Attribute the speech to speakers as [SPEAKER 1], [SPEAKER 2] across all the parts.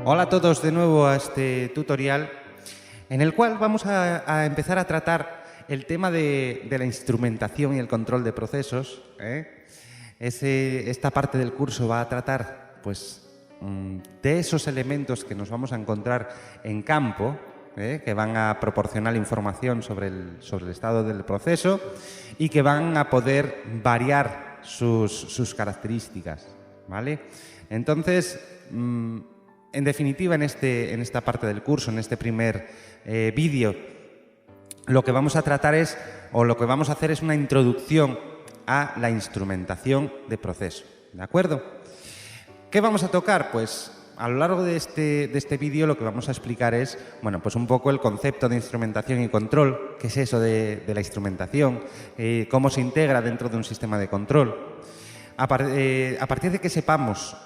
[SPEAKER 1] Hola a todos de nuevo a este tutorial en el cual vamos a empezar a tratar el tema de la instrumentación y el control de procesos. Esta parte del curso va a tratar pues, de esos elementos que nos vamos a encontrar en campo, que van a proporcionar información sobre el estado del proceso y que van a poder variar sus características, ¿vale? Entonces, en definitiva, en esta parte del curso, en este primer vídeo, lo que vamos a tratar es, o lo que vamos a hacer es una introducción a la instrumentación de proceso, ¿de acuerdo? ¿Qué vamos a tocar? Pues a lo largo de este vídeo lo que vamos a explicar es, bueno, pues un poco el concepto de instrumentación y control, qué es eso de la instrumentación, cómo se integra dentro de un sistema de control. A partir de que sepamos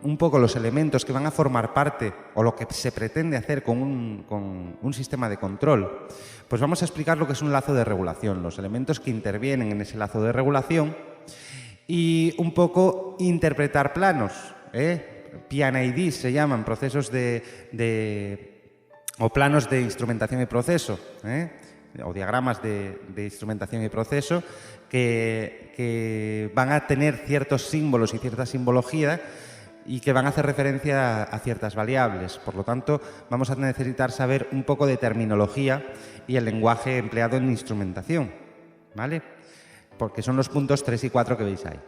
[SPEAKER 1] un poco los elementos que van a formar parte o lo que se pretende hacer con un sistema de control, pues vamos a explicar lo que es un lazo de regulación, los elementos que intervienen en ese lazo de regulación y un poco interpretar planos, PIDs se llaman, procesos o planos de instrumentación y proceso, o diagramas de instrumentación y proceso que van a tener ciertos símbolos y cierta simbología y que van a hacer referencia a ciertas variables. Por lo tanto, vamos a necesitar saber un poco de terminología y el lenguaje empleado en instrumentación, ¿vale? Porque son los puntos 3 y 4 que veis ahí.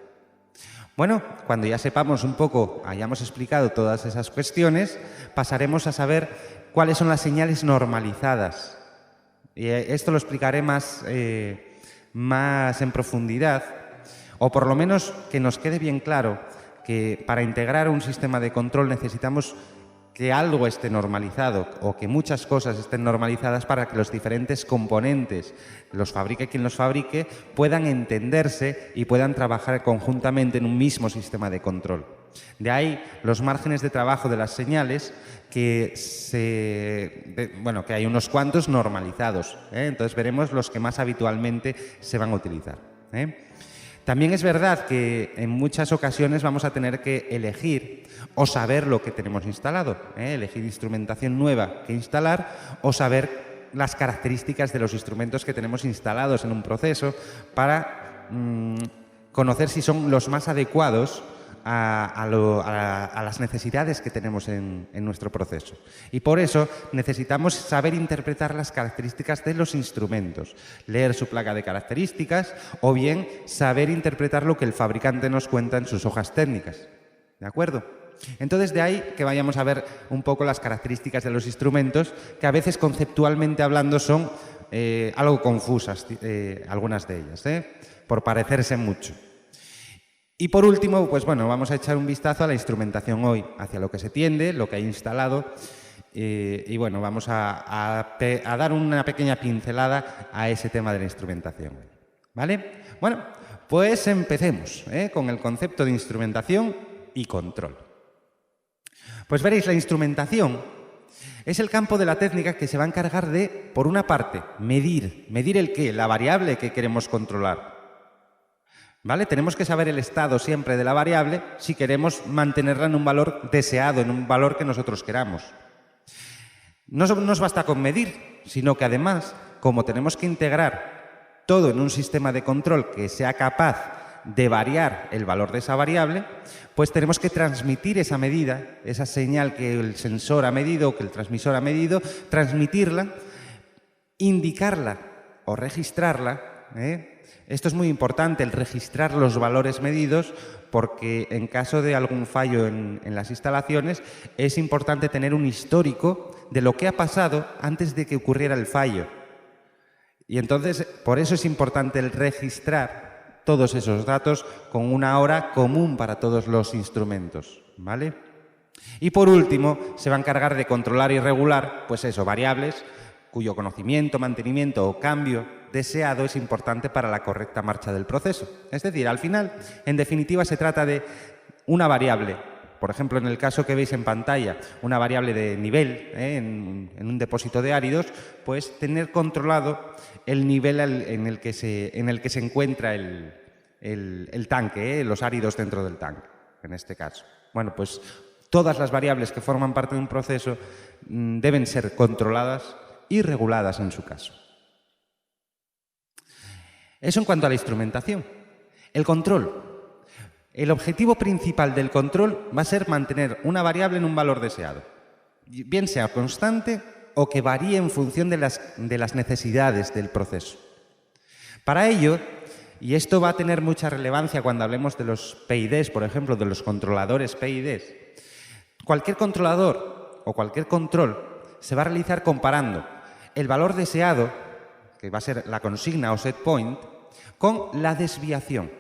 [SPEAKER 1] Bueno, cuando ya sepamos un poco, hayamos explicado todas esas cuestiones, pasaremos a saber cuáles son las señales normalizadas. Y esto lo explicaré más en profundidad, o por lo menos que nos quede bien claro que para integrar un sistema de control necesitamos que algo esté normalizado o que muchas cosas estén normalizadas para que los diferentes componentes, los fabrique quien los fabrique, puedan entenderse y puedan trabajar conjuntamente en un mismo sistema de control. De ahí los márgenes de trabajo de las señales que hay unos cuantos normalizados, entonces veremos los que más habitualmente se van a utilizar. También es verdad que en muchas ocasiones vamos a tener que elegir o saber lo que tenemos instalado, elegir instrumentación nueva que instalar o saber las características de los instrumentos que tenemos instalados en un proceso para conocer si son los más adecuados a las necesidades que tenemos en nuestro proceso. Y por eso necesitamos saber interpretar las características de los instrumentos, leer su placa de características o bien saber interpretar lo que el fabricante nos cuenta en sus hojas técnicas. ¿De acuerdo? Entonces, de ahí que vayamos a ver un poco las características de los instrumentos, que a veces conceptualmente hablando son algo confusas, algunas de ellas, por parecerse mucho. Y por último, pues bueno, vamos a echar un vistazo a la instrumentación hoy, hacia lo que se tiende, lo que hay instalado, y bueno, vamos a dar una pequeña pincelada a ese tema de la instrumentación. ¿Vale? Bueno, pues empecemos con el concepto de instrumentación y control. Pues veréis, la instrumentación es el campo de la técnica que se va a encargar de, por una parte, medir el qué, la variable que queremos controlar. ¿Vale? Tenemos que saber el estado siempre de la variable si queremos mantenerla en un valor deseado, en un valor que nosotros queramos. No nos basta con medir, sino que además, como tenemos que integrar todo en un sistema de control que sea capaz de variar el valor de esa variable, pues tenemos que transmitir esa medida, esa señal que el sensor ha medido o que el transmisor ha medido, transmitirla, indicarla o registrarla, Esto es muy importante, el registrar los valores medidos, porque en caso de algún fallo en las instalaciones es importante tener un histórico de lo que ha pasado antes de que ocurriera el fallo. Y entonces, por eso es importante el registrar todos esos datos con una hora común para todos los instrumentos, ¿vale? Y por último, se va a encargar de controlar y regular, pues eso, variables cuyo conocimiento, mantenimiento o cambio deseado es importante para la correcta marcha del proceso. Es decir, al final, en definitiva, se trata de una variable. Por ejemplo, en el caso que veis en pantalla, una variable de nivel en un depósito de áridos, pues tener controlado el nivel en el que se encuentra el tanque, los áridos dentro del tanque, en este caso. Bueno, pues todas las variables que forman parte de un proceso deben ser controladas y reguladas en su caso. Eso en cuanto a la instrumentación. El control. El objetivo principal del control va a ser mantener una variable en un valor deseado, bien sea constante o que varíe en función de las necesidades del proceso. Para ello, y esto va a tener mucha relevancia cuando hablemos de los PIDs, por ejemplo, de los controladores PIDs, cualquier controlador o cualquier control se va a realizar comparando el valor deseado, que va a ser la consigna o set point, con la desviación.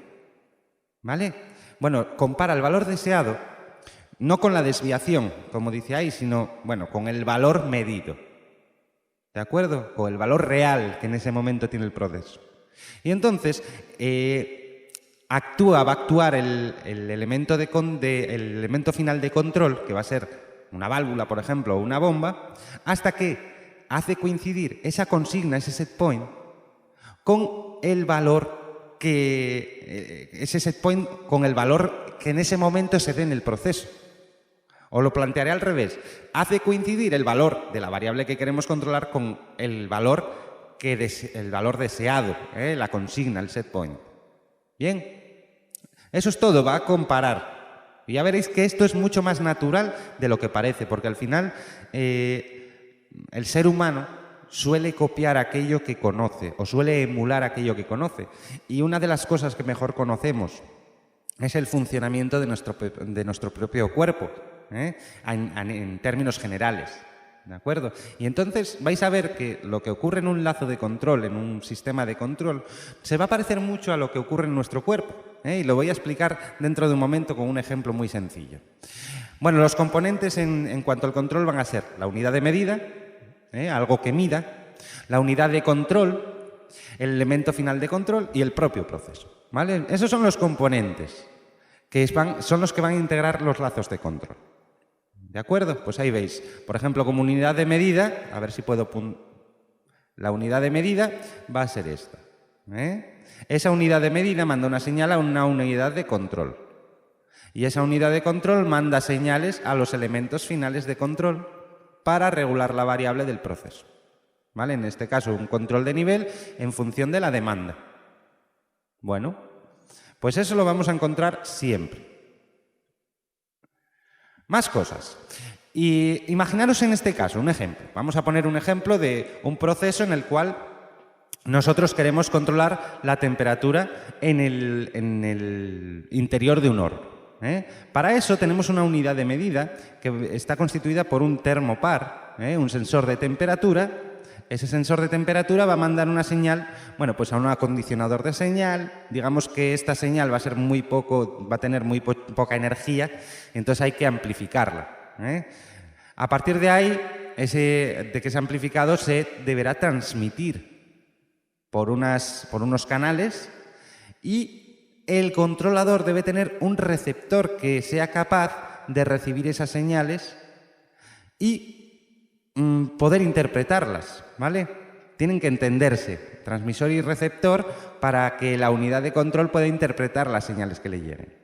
[SPEAKER 1] ¿Vale? Bueno, compara el valor deseado no con la desviación, como dice ahí, sino, bueno, con el valor medido. ¿De acuerdo? O el valor real que en ese momento tiene el proceso. Y entonces, va a actuar el elemento final de control, que va a ser una válvula, por ejemplo, o una bomba, hasta que hace coincidir esa consigna, ese set point, con el valor que en ese momento se dé en el proceso. O lo plantearé al revés. Hace coincidir el valor de la variable que queremos controlar con el valor deseado, la consigna, el set point. Bien, eso es todo, va a comparar. Y ya veréis que esto es mucho más natural de lo que parece, porque al final el ser humano suele copiar aquello que conoce o suele emular aquello que conoce. Y una de las cosas que mejor conocemos es el funcionamiento de nuestro propio cuerpo, en términos generales. ¿De acuerdo? Y entonces vais a ver que lo que ocurre en un lazo de control, en un sistema de control, se va a parecer mucho a lo que ocurre en nuestro cuerpo. Y lo voy a explicar dentro de un momento con un ejemplo muy sencillo. Bueno, los componentes en cuanto al control van a ser la unidad de medida, algo que mida, la unidad de control, el elemento final de control y el propio proceso. ¿Vale? Esos son los componentes que son los que van a integrar los lazos de control. ¿De acuerdo? Pues ahí veis, por ejemplo, como unidad de medida, a ver si puedo... La unidad de medida va a ser esta. Esa unidad de medida manda una señal a una unidad de control. Y esa unidad de control manda señales a los elementos finales de control para regular la variable del proceso. ¿Vale? En este caso, un control de nivel en función de la demanda. Bueno, pues eso lo vamos a encontrar siempre. Más cosas. Y imaginaros en este caso un ejemplo. Vamos a poner un ejemplo de un proceso en el cual nosotros queremos controlar la temperatura en el interior de un horno. Para eso tenemos una unidad de medida que está constituida por un termopar, un sensor de temperatura. Ese sensor de temperatura va a mandar una señal, bueno, pues a un acondicionador de señal. Digamos que esta señal va a tener muy poca energía, entonces hay que amplificarla. A partir de ahí, de que se ha amplificado, se deberá transmitir por unos canales y el controlador debe tener un receptor que sea capaz de recibir esas señales y poder interpretarlas, ¿vale? Tienen que entenderse, transmisor y receptor, para que la unidad de control pueda interpretar las señales que le lleguen.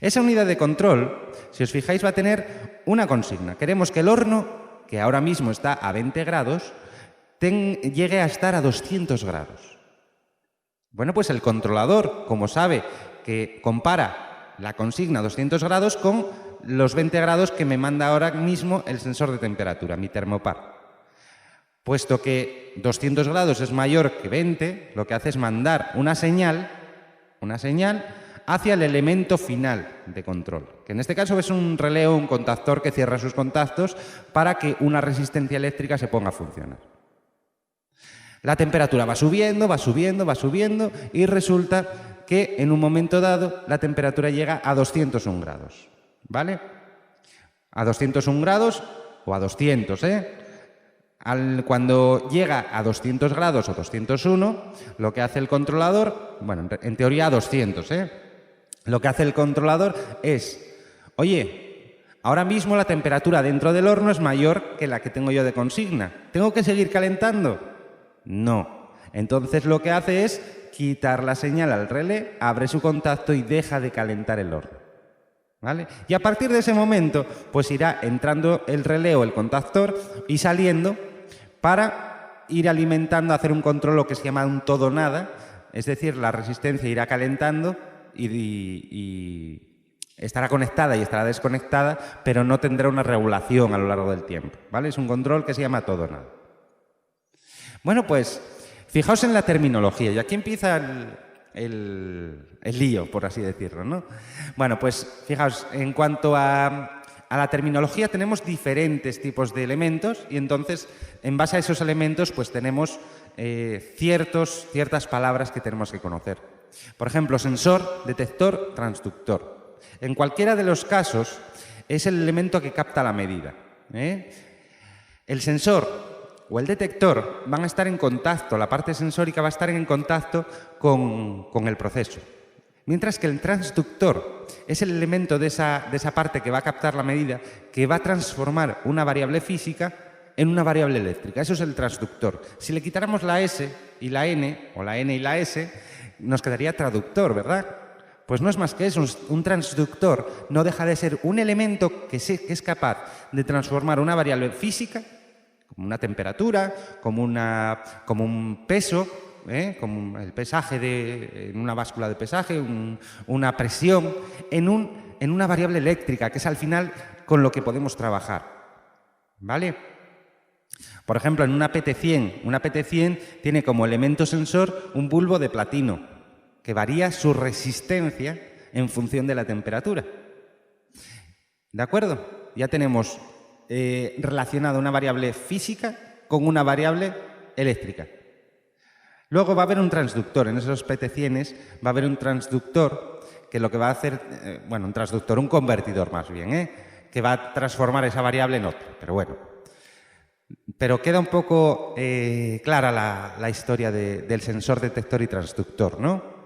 [SPEAKER 1] Esa unidad de control, si os fijáis, va a tener una consigna. Queremos que el horno, que ahora mismo está a 20 grados, llegue a estar a 200 grados. Bueno, pues el controlador, como sabe que compara la consigna a 200 grados con los 20 grados que me manda ahora mismo el sensor de temperatura, mi termopar. Puesto que 200 grados es mayor que 20, lo que hace es mandar una señal hacia el elemento final de control, que en este caso es un relé o un contactor que cierra sus contactos para que una resistencia eléctrica se ponga a funcionar. La temperatura va subiendo, va subiendo, va subiendo y resulta que en un momento dado la temperatura llega a 201 grados. ¿Vale? A 201 grados o a 200, Cuando llega a 200 grados o 201, lo que hace el controlador, bueno, en teoría a 200, lo que hace el controlador es, oye, ahora mismo la temperatura dentro del horno es mayor que la que tengo yo de consigna. ¿Tengo que seguir calentando? No. Entonces lo que hace es quitar la señal al relé, abre su contacto y deja de calentar el horno. ¿vale? Y a partir de ese momento, pues irá entrando el relé o el contactor y saliendo para ir alimentando, hacer un control, lo que se llama un todo-nada, es decir, la resistencia irá calentando y estará conectada y estará desconectada, pero no tendrá una regulación a lo largo del tiempo, ¿vale? Es un control que se llama todo-nada. Bueno, pues fijaos en la terminología, y aquí empieza el lío, por así decirlo, ¿no? Bueno, pues fijaos, en cuanto a la terminología tenemos diferentes tipos de elementos y entonces, en base a esos elementos, pues tenemos ciertas palabras que tenemos que conocer. Por ejemplo, sensor, detector, transductor. En cualquiera de los casos es el elemento que capta la medida, ¿eh? El sensor o el detector van a estar en contacto, la parte sensórica va a estar en contacto con el proceso. Mientras que el transductor es el elemento de esa parte que va a captar la medida, que va a transformar una variable física en una variable eléctrica. Eso es el transductor. Si le quitáramos la S y la N, o la N y la S, nos quedaría traductor, ¿verdad? Pues no es más que eso. Un transductor no deja de ser un elemento que es capaz de transformar una variable física, como una temperatura, como un peso, como el pesaje en una báscula de pesaje, una presión, en una variable eléctrica, que es al final con lo que podemos trabajar, ¿vale? Por ejemplo, en una PT100 tiene como elemento sensor un bulbo de platino, que varía su resistencia en función de la temperatura. ¿De acuerdo? Ya tenemos relacionada una variable física con una variable eléctrica. Luego va a haber un transductor. En esos PT100 va a haber un transductor que lo que va a hacer, un convertidor más bien, que va a transformar esa variable en otra. Pero bueno, pero queda un poco clara la historia del sensor, detector y transductor, ¿no?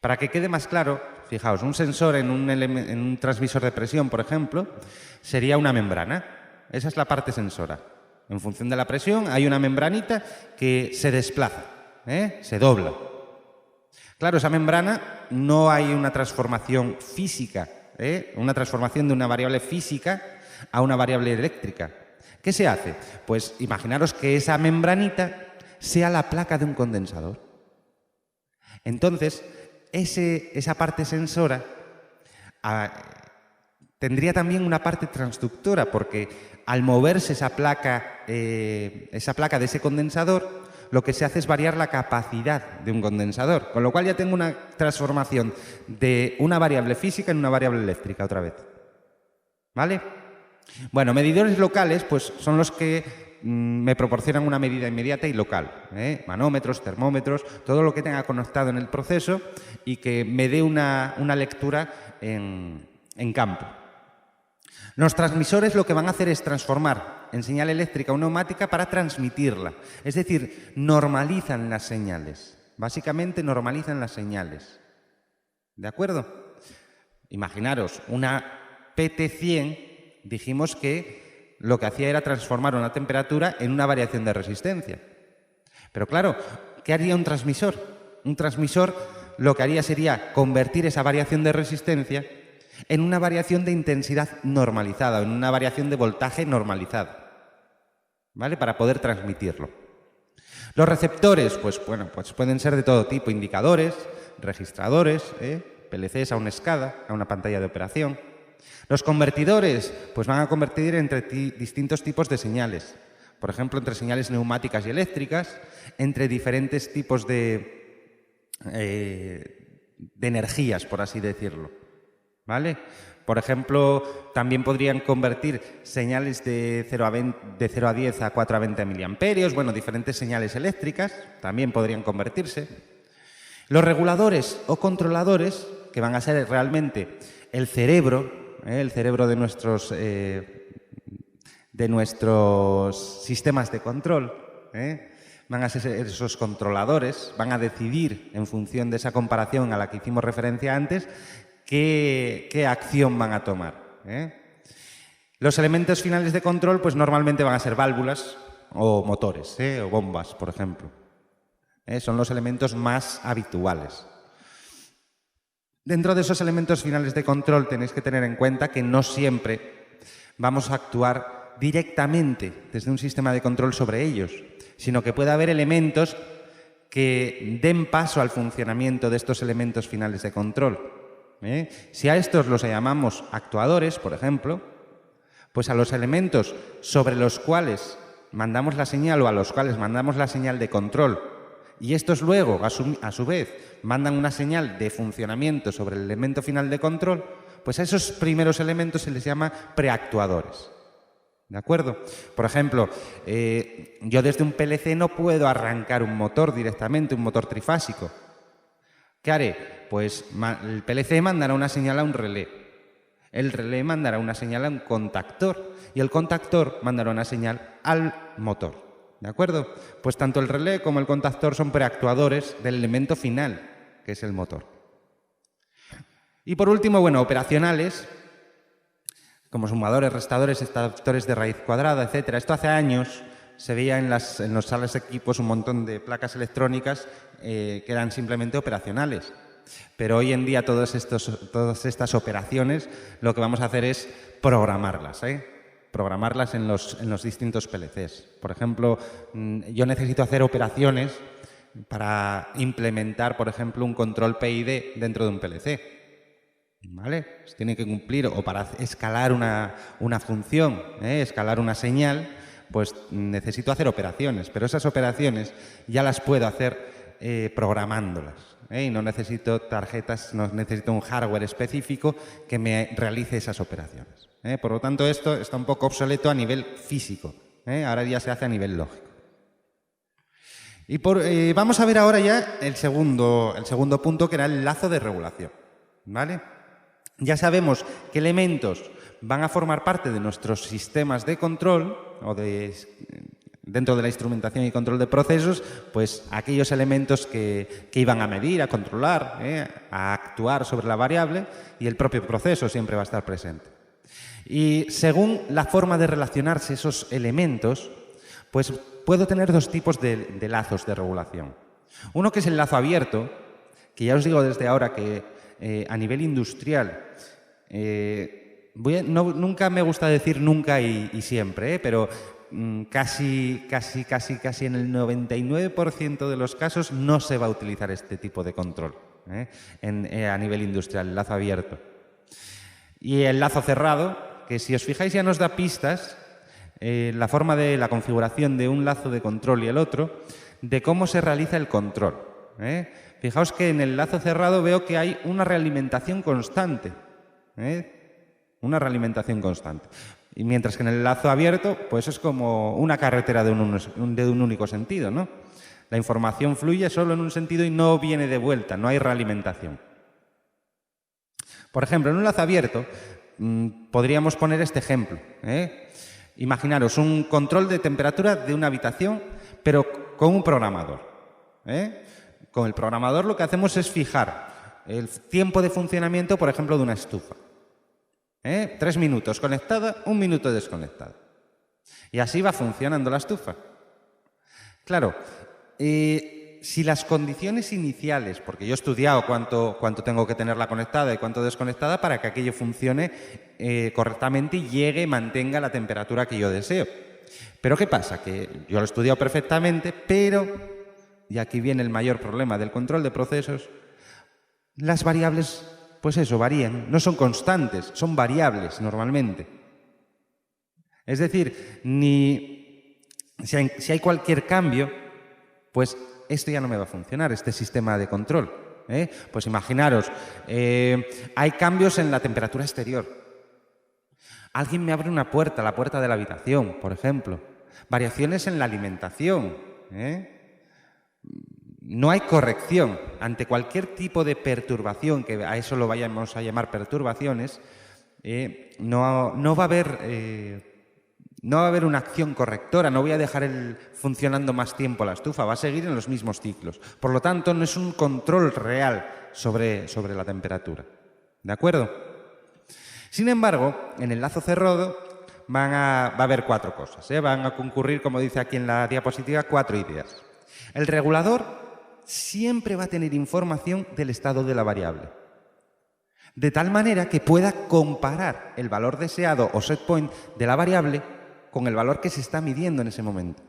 [SPEAKER 1] Para que quede más claro, fijaos, un sensor en un transmisor de presión, por ejemplo, sería una membrana. Esa es la parte sensora. En función de la presión hay una membranita que se desplaza, se dobla. Claro, esa membrana no hay una transformación física, una transformación de una variable física a una variable eléctrica. ¿Qué se hace? Pues imaginaros que esa membranita sea la placa de un condensador. Entonces, esa parte sensora tendría también una parte transductora, porque al moverse esa placa de ese condensador, lo que se hace es variar la capacidad de un condensador, con lo cual ya tengo una transformación de una variable física en una variable eléctrica otra vez. ¿Vale? Bueno, medidores locales pues son los que me proporcionan una medida inmediata y local, manómetros, termómetros, todo lo que tenga conectado en el proceso y que me dé una lectura en campo. Los transmisores lo que van a hacer es transformar en señal eléctrica o neumática para transmitirla, es decir, normalizan las señales, básicamente normalizan las señales. ¿De acuerdo? Imaginaros, una PT100, dijimos que lo que hacía era transformar una temperatura en una variación de resistencia. Pero claro, ¿qué haría un transmisor? Un transmisor lo que haría sería convertir esa variación de resistencia en una variación de intensidad normalizada, en una variación de voltaje normalizada, ¿vale? Para poder transmitirlo. Los receptores, pues pueden ser de todo tipo, indicadores, registradores, PLCs a una SCADA, a una pantalla de operación. Los convertidores, pues van a convertir entre distintos tipos de señales. Por ejemplo, entre señales neumáticas y eléctricas, entre diferentes tipos de energías, por así decirlo. ¿Vale? Por ejemplo, también podrían convertir señales de 0 a 10 a 4 a 20 miliamperios, bueno, diferentes señales eléctricas también podrían convertirse. Los reguladores o controladores, que van a ser realmente el cerebro de nuestros sistemas de control, van a ser esos controladores, van a decidir en función de esa comparación a la que hicimos referencia antes, qué acción van a tomar. Los elementos finales de control pues normalmente van a ser válvulas o motores, o bombas, por ejemplo. Son los elementos más habituales. Dentro de esos elementos finales de control tenéis que tener en cuenta que no siempre vamos a actuar directamente desde un sistema de control sobre ellos, sino que puede haber elementos que den paso al funcionamiento de estos elementos finales de control. Si a estos los llamamos actuadores, por ejemplo, pues a los elementos sobre los cuales mandamos la señal o a los cuales mandamos la señal de control y estos luego, a su vez, mandan una señal de funcionamiento sobre el elemento final de control, pues a esos primeros elementos se les llama preactuadores. ¿De acuerdo? Por ejemplo, yo desde un PLC no puedo arrancar un motor directamente, un motor trifásico. ¿Qué haré? Pues el PLC mandará una señal a un relé. El relé mandará una señal a un contactor y el contactor mandará una señal al motor. ¿De acuerdo? Pues tanto el relé como el contactor son preactuadores del elemento final, que es el motor. Y por último, bueno, operacionales, como sumadores, restadores, extractores de raíz cuadrada, etc. Esto hace años se veía en las salas de equipos un montón de placas electrónicas que eran simplemente operacionales. Pero hoy en día todas estas operaciones lo que vamos a hacer es programarlas, programarlas en los distintos PLCs. Por ejemplo, yo necesito hacer operaciones para implementar, por ejemplo, un control PID dentro de un PLC. ¿Vale? Pues tiene que cumplir, o para escalar una función, escalar una señal, pues necesito hacer operaciones, pero esas operaciones ya las puedo hacer programándolas. Y no necesito tarjetas, no necesito un hardware específico que me realice esas operaciones. Por lo tanto, esto está un poco obsoleto a nivel físico. Ahora ya se hace a nivel lógico. Y vamos a ver ahora ya el segundo punto, que era el lazo de regulación. ¿Vale? Ya sabemos qué elementos van a formar parte de nuestros sistemas de control o dentro de la instrumentación y control de procesos, pues aquellos elementos que iban a medir, a controlar, a actuar sobre la variable, y el propio proceso siempre va a estar presente. Y según la forma de relacionarse esos elementos, pues puedo tener dos tipos de lazos de regulación. Uno que es el lazo abierto, que ya os digo desde ahora que a nivel industrial, nunca me gusta decir nunca y siempre, pero casi en el 99% de los casos no se va a utilizar este tipo de control a nivel industrial, el lazo abierto. Y el lazo cerrado, que si os fijáis ya nos da pistas, la forma de la configuración de un lazo de control y el otro, de cómo se realiza el control. Fijaos que en el lazo cerrado veo que hay una realimentación constante. Una realimentación constante. Y mientras que en el lazo abierto, pues es como una carretera de un único sentido, ¿no? La información fluye solo en un sentido y no viene de vuelta, no hay realimentación. Por ejemplo, en un lazo abierto podríamos poner este ejemplo. Imaginaros un control de temperatura de una habitación, pero con un programador. Con el programador lo que hacemos es fijar el tiempo de funcionamiento, por ejemplo, de una estufa. 3 minutos conectada, 1 minuto desconectada. Y así va funcionando la estufa. Claro, si las condiciones iniciales, porque yo he estudiado cuánto tengo que tenerla conectada y cuánto desconectada para que aquello funcione correctamente y llegue, mantenga la temperatura que yo deseo. Pero ¿qué pasa? Que yo lo he estudiado perfectamente, pero, y aquí viene el mayor problema del control de procesos, las variables, pues eso, varían, no son constantes, son variables normalmente. Es decir, si hay cualquier cambio, pues esto ya no me va a funcionar, este sistema de control. Pues imaginaros, hay cambios en la temperatura exterior. Alguien me abre una puerta, la puerta de la habitación, por ejemplo. Variaciones en la alimentación. No hay corrección. Ante cualquier tipo de perturbación, que a eso lo vayamos a llamar perturbaciones, no va a haber una acción correctora, no voy a dejar funcionando más tiempo la estufa, va a seguir en los mismos ciclos. Por lo tanto, no es un control real sobre la temperatura. ¿De acuerdo? Sin embargo, en el lazo cerrado va a haber 4 cosas. Van a concurrir, como dice aquí en la diapositiva, 4 ideas. El regulador siempre va a tener información del estado de la variable. de tal manera que pueda comparar el valor deseado o set point de la variable con el valor que se está midiendo en ese momento.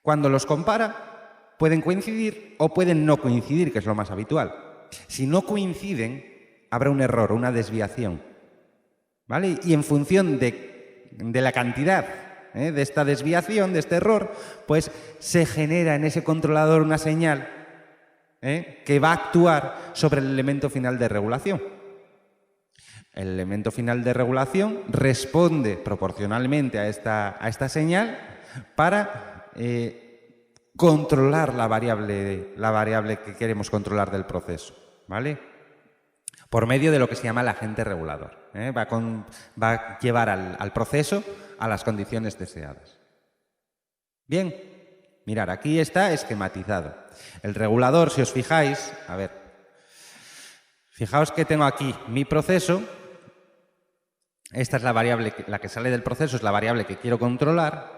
[SPEAKER 1] Cuando los compara, pueden coincidir o pueden no coincidir, que es lo más habitual. Si no coinciden, habrá un error, una desviación, ¿vale? Y en función de la cantidad de esta desviación, de este error, pues se genera en ese controlador una señal que va a actuar sobre el elemento final de regulación. El elemento final de regulación responde proporcionalmente a esta señal para controlar la variable que queremos controlar del proceso, ¿vale? Por medio de lo que se llama el agente regulador. Va a llevar al proceso a las condiciones deseadas. Bien, mirad, aquí está esquematizado. El regulador, si os fijáis, a ver, fijaos que tengo aquí mi proceso. Esta es la variable, la que sale del proceso es la variable que quiero controlar.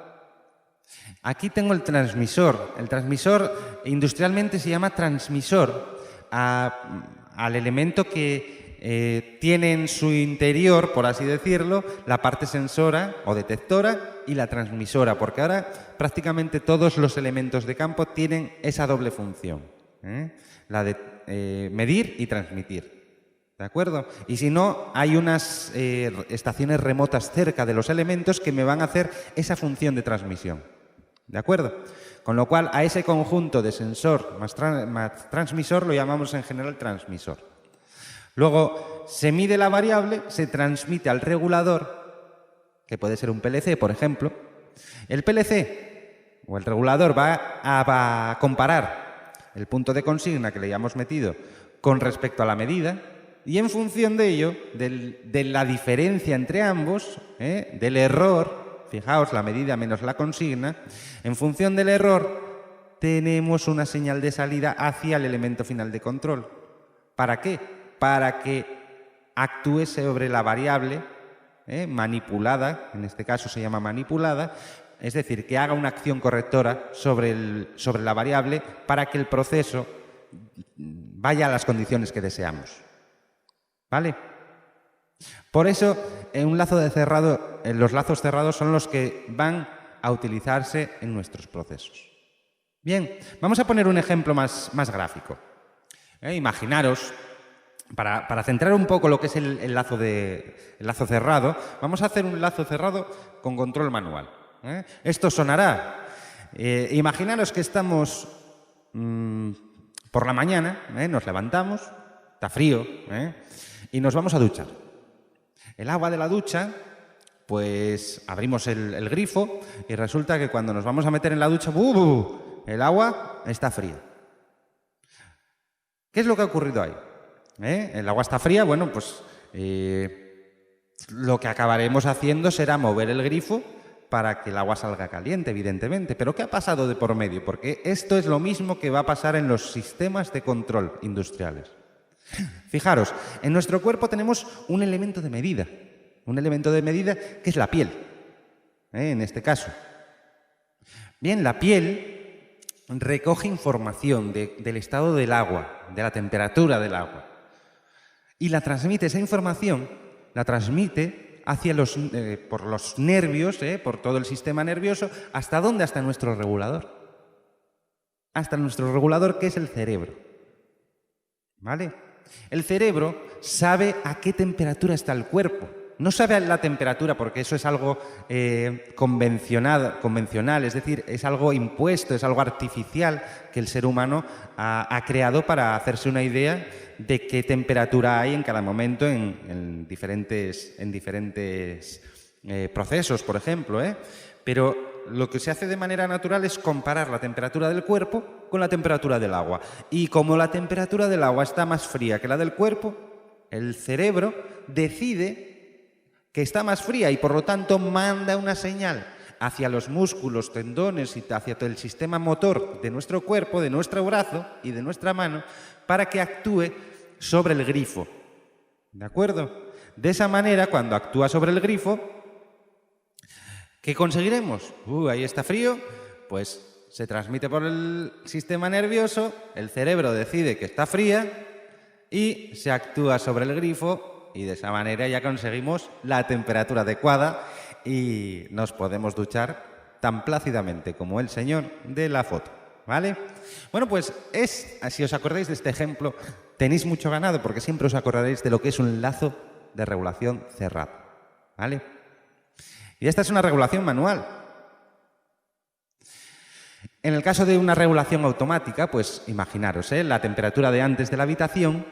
[SPEAKER 1] Aquí tengo el transmisor. El transmisor industrialmente se llama transmisor al elemento que tiene en su interior, por así decirlo, la parte sensora o detectora y la transmisora, porque ahora prácticamente todos los elementos de campo tienen esa doble función, la de medir y transmitir. ¿De acuerdo? Y si no, hay unas estaciones remotas cerca de los elementos que me van a hacer esa función de transmisión. ¿De acuerdo? Con lo cual, a ese conjunto de sensor más transmisor lo llamamos en general transmisor. Luego, se mide la variable, se transmite al regulador, que puede ser un PLC, por ejemplo. El PLC o el regulador va a comparar el punto de consigna que le hayamos metido con respecto a la medida. Y en función de ello, de la diferencia entre ambos, del error, fijaos, la medida menos la consigna, en función del error tenemos una señal de salida hacia el elemento final de control. ¿Para qué? Para que actúe sobre la variable manipulada, en este caso se llama manipulada, es decir, que haga una acción correctora sobre la variable para que el proceso vaya a las condiciones que deseamos. ¿Vale? Por eso, los lazos cerrados son los que van a utilizarse en nuestros procesos. Bien, vamos a poner un ejemplo más gráfico. Imaginaros, para centrar un poco lo que es el lazo cerrado, vamos a hacer un lazo cerrado con control manual. Esto sonará. Imaginaros que estamos por la mañana, nos levantamos, está frío, y nos vamos a duchar. El agua de la ducha, pues abrimos el grifo y resulta que cuando nos vamos a meter en la ducha, el agua está fría. ¿Qué es lo que ha ocurrido ahí? El agua está fría, bueno, pues lo que acabaremos haciendo será mover el grifo para que el agua salga caliente, evidentemente. ¿Pero qué ha pasado de por medio? Porque esto es lo mismo que va a pasar en los sistemas de control industriales. Fijaros, en nuestro cuerpo tenemos un elemento de medida que es la piel, en este caso. Bien, la piel recoge información del estado del agua, de la temperatura del agua, y la transmite, esa información la transmite por los nervios, por todo el sistema nervioso, ¿hasta dónde? Hasta nuestro regulador. Hasta nuestro regulador, que es el cerebro. ¿Vale? El cerebro sabe a qué temperatura está el cuerpo. No sabe la temperatura porque eso es algo convencional, es decir, es algo impuesto, es algo artificial que el ser humano ha creado para hacerse una idea de qué temperatura hay en cada momento en diferentes procesos, por ejemplo. Pero lo que se hace de manera natural es comparar la temperatura del cuerpo con la temperatura del agua. Y como la temperatura del agua está más fría que la del cuerpo, el cerebro decide que está más fría y por lo tanto manda una señal hacia los músculos, tendones y hacia todo el sistema motor de nuestro cuerpo, de nuestro brazo y de nuestra mano para que actúe sobre el grifo. ¿De acuerdo? De esa manera, cuando actúa sobre el grifo, ¿qué conseguiremos? Ahí está frío, pues se transmite por el sistema nervioso, el cerebro decide que está fría y se actúa sobre el grifo y de esa manera ya conseguimos la temperatura adecuada y nos podemos duchar tan plácidamente como el señor de la foto, ¿vale? Bueno, pues si os acordáis de este ejemplo, tenéis mucho ganado porque siempre os acordaréis de lo que es un lazo de regulación cerrado, ¿vale? Y esta es una regulación manual. En el caso de una regulación automática, pues imaginaros, la temperatura de antes de la habitación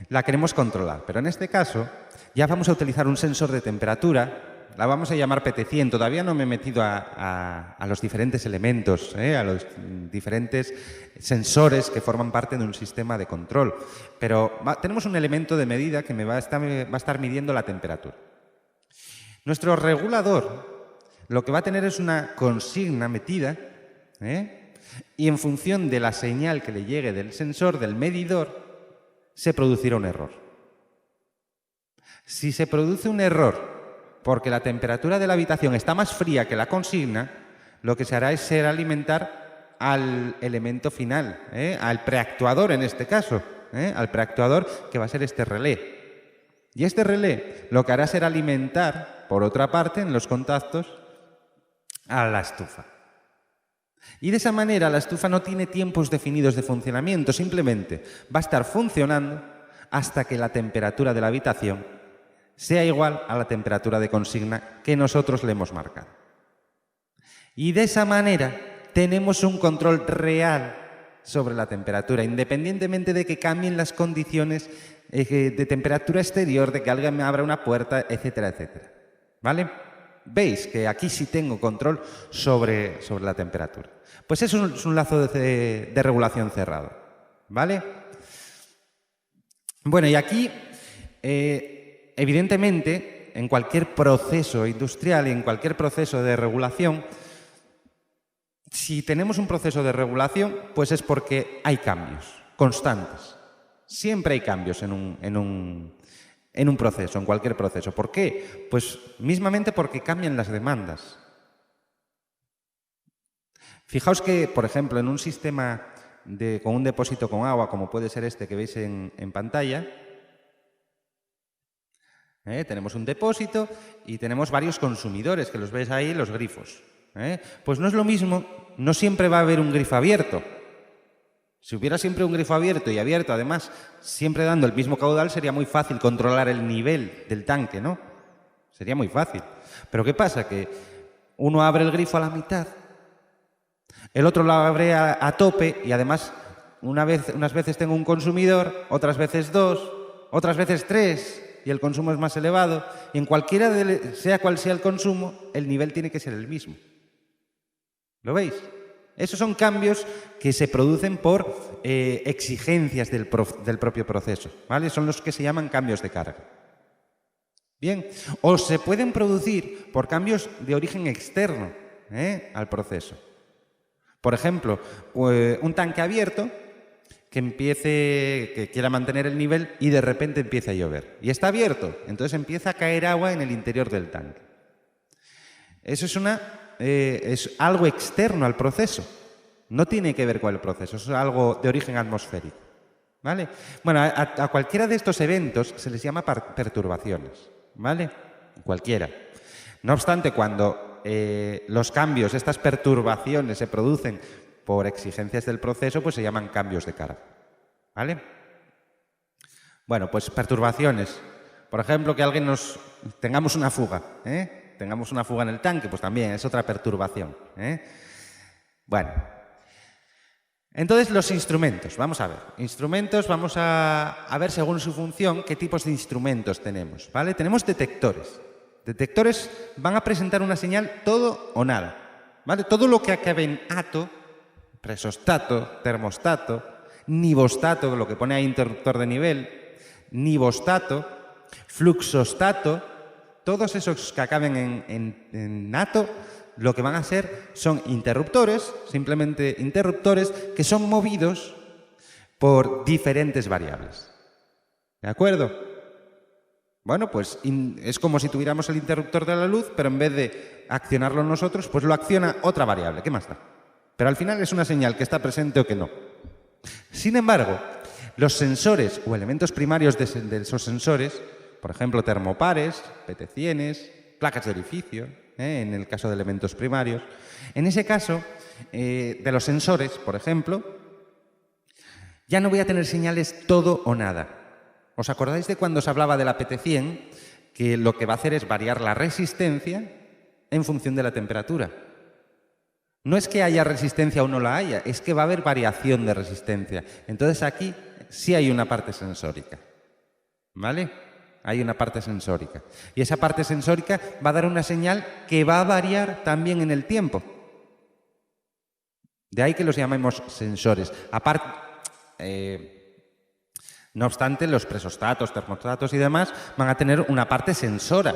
[SPEAKER 1] la queremos controlar, pero en este caso ya vamos a utilizar un sensor de temperatura, la vamos a llamar PT100, todavía no me he metido a los diferentes elementos, a los diferentes sensores que forman parte de un sistema de control, pero tenemos un elemento de medida que va a estar midiendo la temperatura. Nuestro regulador lo que va a tener es una consigna metida, y en función de la señal que le llegue del sensor, del medidor, se producirá un error. Si se produce un error porque la temperatura de la habitación está más fría que la consigna, lo que se hará es alimentar al elemento final, al preactuador en este caso, al preactuador que va a ser este relé. Y este relé lo que hará será alimentar, por otra parte, en los contactos, a la estufa. Y de esa manera la estufa no tiene tiempos definidos de funcionamiento, simplemente va a estar funcionando hasta que la temperatura de la habitación sea igual a la temperatura de consigna que nosotros le hemos marcado. Y de esa manera tenemos un control real sobre la temperatura, independientemente de que cambien las condiciones de temperatura exterior, de que alguien me abra una puerta, etcétera, etcétera. ¿Vale? Veis que aquí sí tengo control sobre la temperatura. Pues eso es un lazo de regulación cerrado, ¿vale? Bueno, y aquí, evidentemente, en cualquier proceso industrial y en cualquier proceso de regulación, si tenemos un proceso de regulación, pues es porque hay cambios constantes. Siempre hay cambios en un proceso, en cualquier proceso. ¿Por qué? Pues mismamente porque cambian las demandas. Fijaos que, por ejemplo, en un sistema con un depósito con agua, como puede ser este que veis en pantalla, tenemos un depósito y tenemos varios consumidores, que los veis ahí, los grifos. Pues no es lo mismo, no siempre va a haber un grifo abierto. Si hubiera siempre un grifo abierto y abierto, además, siempre dando el mismo caudal, sería muy fácil controlar el nivel del tanque, ¿no? Sería muy fácil. Pero ¿qué pasa? Que uno abre el grifo a la mitad, el otro lo abre a tope y además unas veces tengo un consumidor, otras veces dos, otras veces tres y el consumo es más elevado. Y en cualquiera, sea cual sea el consumo, el nivel tiene que ser el mismo. ¿Lo veis? Esos son cambios que se producen por exigencias del propio proceso, ¿vale? Son los que se llaman cambios de carga. Bien, o se pueden producir por cambios de origen externo al proceso. Por ejemplo, un tanque abierto que quiera mantener el nivel y de repente empieza a llover. Y está abierto, entonces empieza a caer agua en el interior del tanque. Eso es algo externo al proceso. No tiene que ver con el proceso, es algo de origen atmosférico, ¿vale? Bueno, a cualquiera de estos eventos se les llama perturbaciones, ¿vale? Cualquiera. No obstante, cuando los cambios, estas perturbaciones se producen por exigencias del proceso, pues se llaman cambios de carga, ¿vale? Bueno, pues perturbaciones. Por ejemplo, que tengamos una fuga, tengamos una fuga en el tanque, pues también es otra perturbación. Bueno, entonces los instrumentos, vamos a ver. Instrumentos, vamos a ver según su función qué tipos de instrumentos tenemos, ¿vale? Tenemos detectores. Detectores van a presentar una señal todo o nada, ¿vale? Todo lo que acabe en ato, presostato, termostato, nivostato, lo que pone ahí interruptor de nivel, nivostato, fluxostato, todos esos que acaben en nato, lo que van a ser son interruptores, simplemente interruptores que son movidos por diferentes variables. ¿De acuerdo? Bueno, pues es como si tuviéramos el interruptor de la luz, pero en vez de accionarlo nosotros, pues lo acciona otra variable. ¿Qué más da? Pero al final es una señal que está presente o que no. Sin embargo, Los sensores o elementos primarios de esos sensores, por ejemplo, termopares, PT100, placas de orificio, en el caso de elementos primarios. En ese caso, de los sensores, por ejemplo, ya no voy a tener señales todo o nada. ¿Os acordáis de cuando os hablaba de la PT100? Que lo que va a hacer es variar la resistencia en función de la temperatura. No es que haya resistencia o no la haya, es que va a haber variación de resistencia. Entonces aquí sí hay una parte sensórica, ¿vale? Hay una parte sensórica. Y esa parte sensórica va a dar una señal que va a variar también en el tiempo. De ahí que los llamemos sensores. No obstante, los presostatos, termostatos y demás van a tener una parte sensora.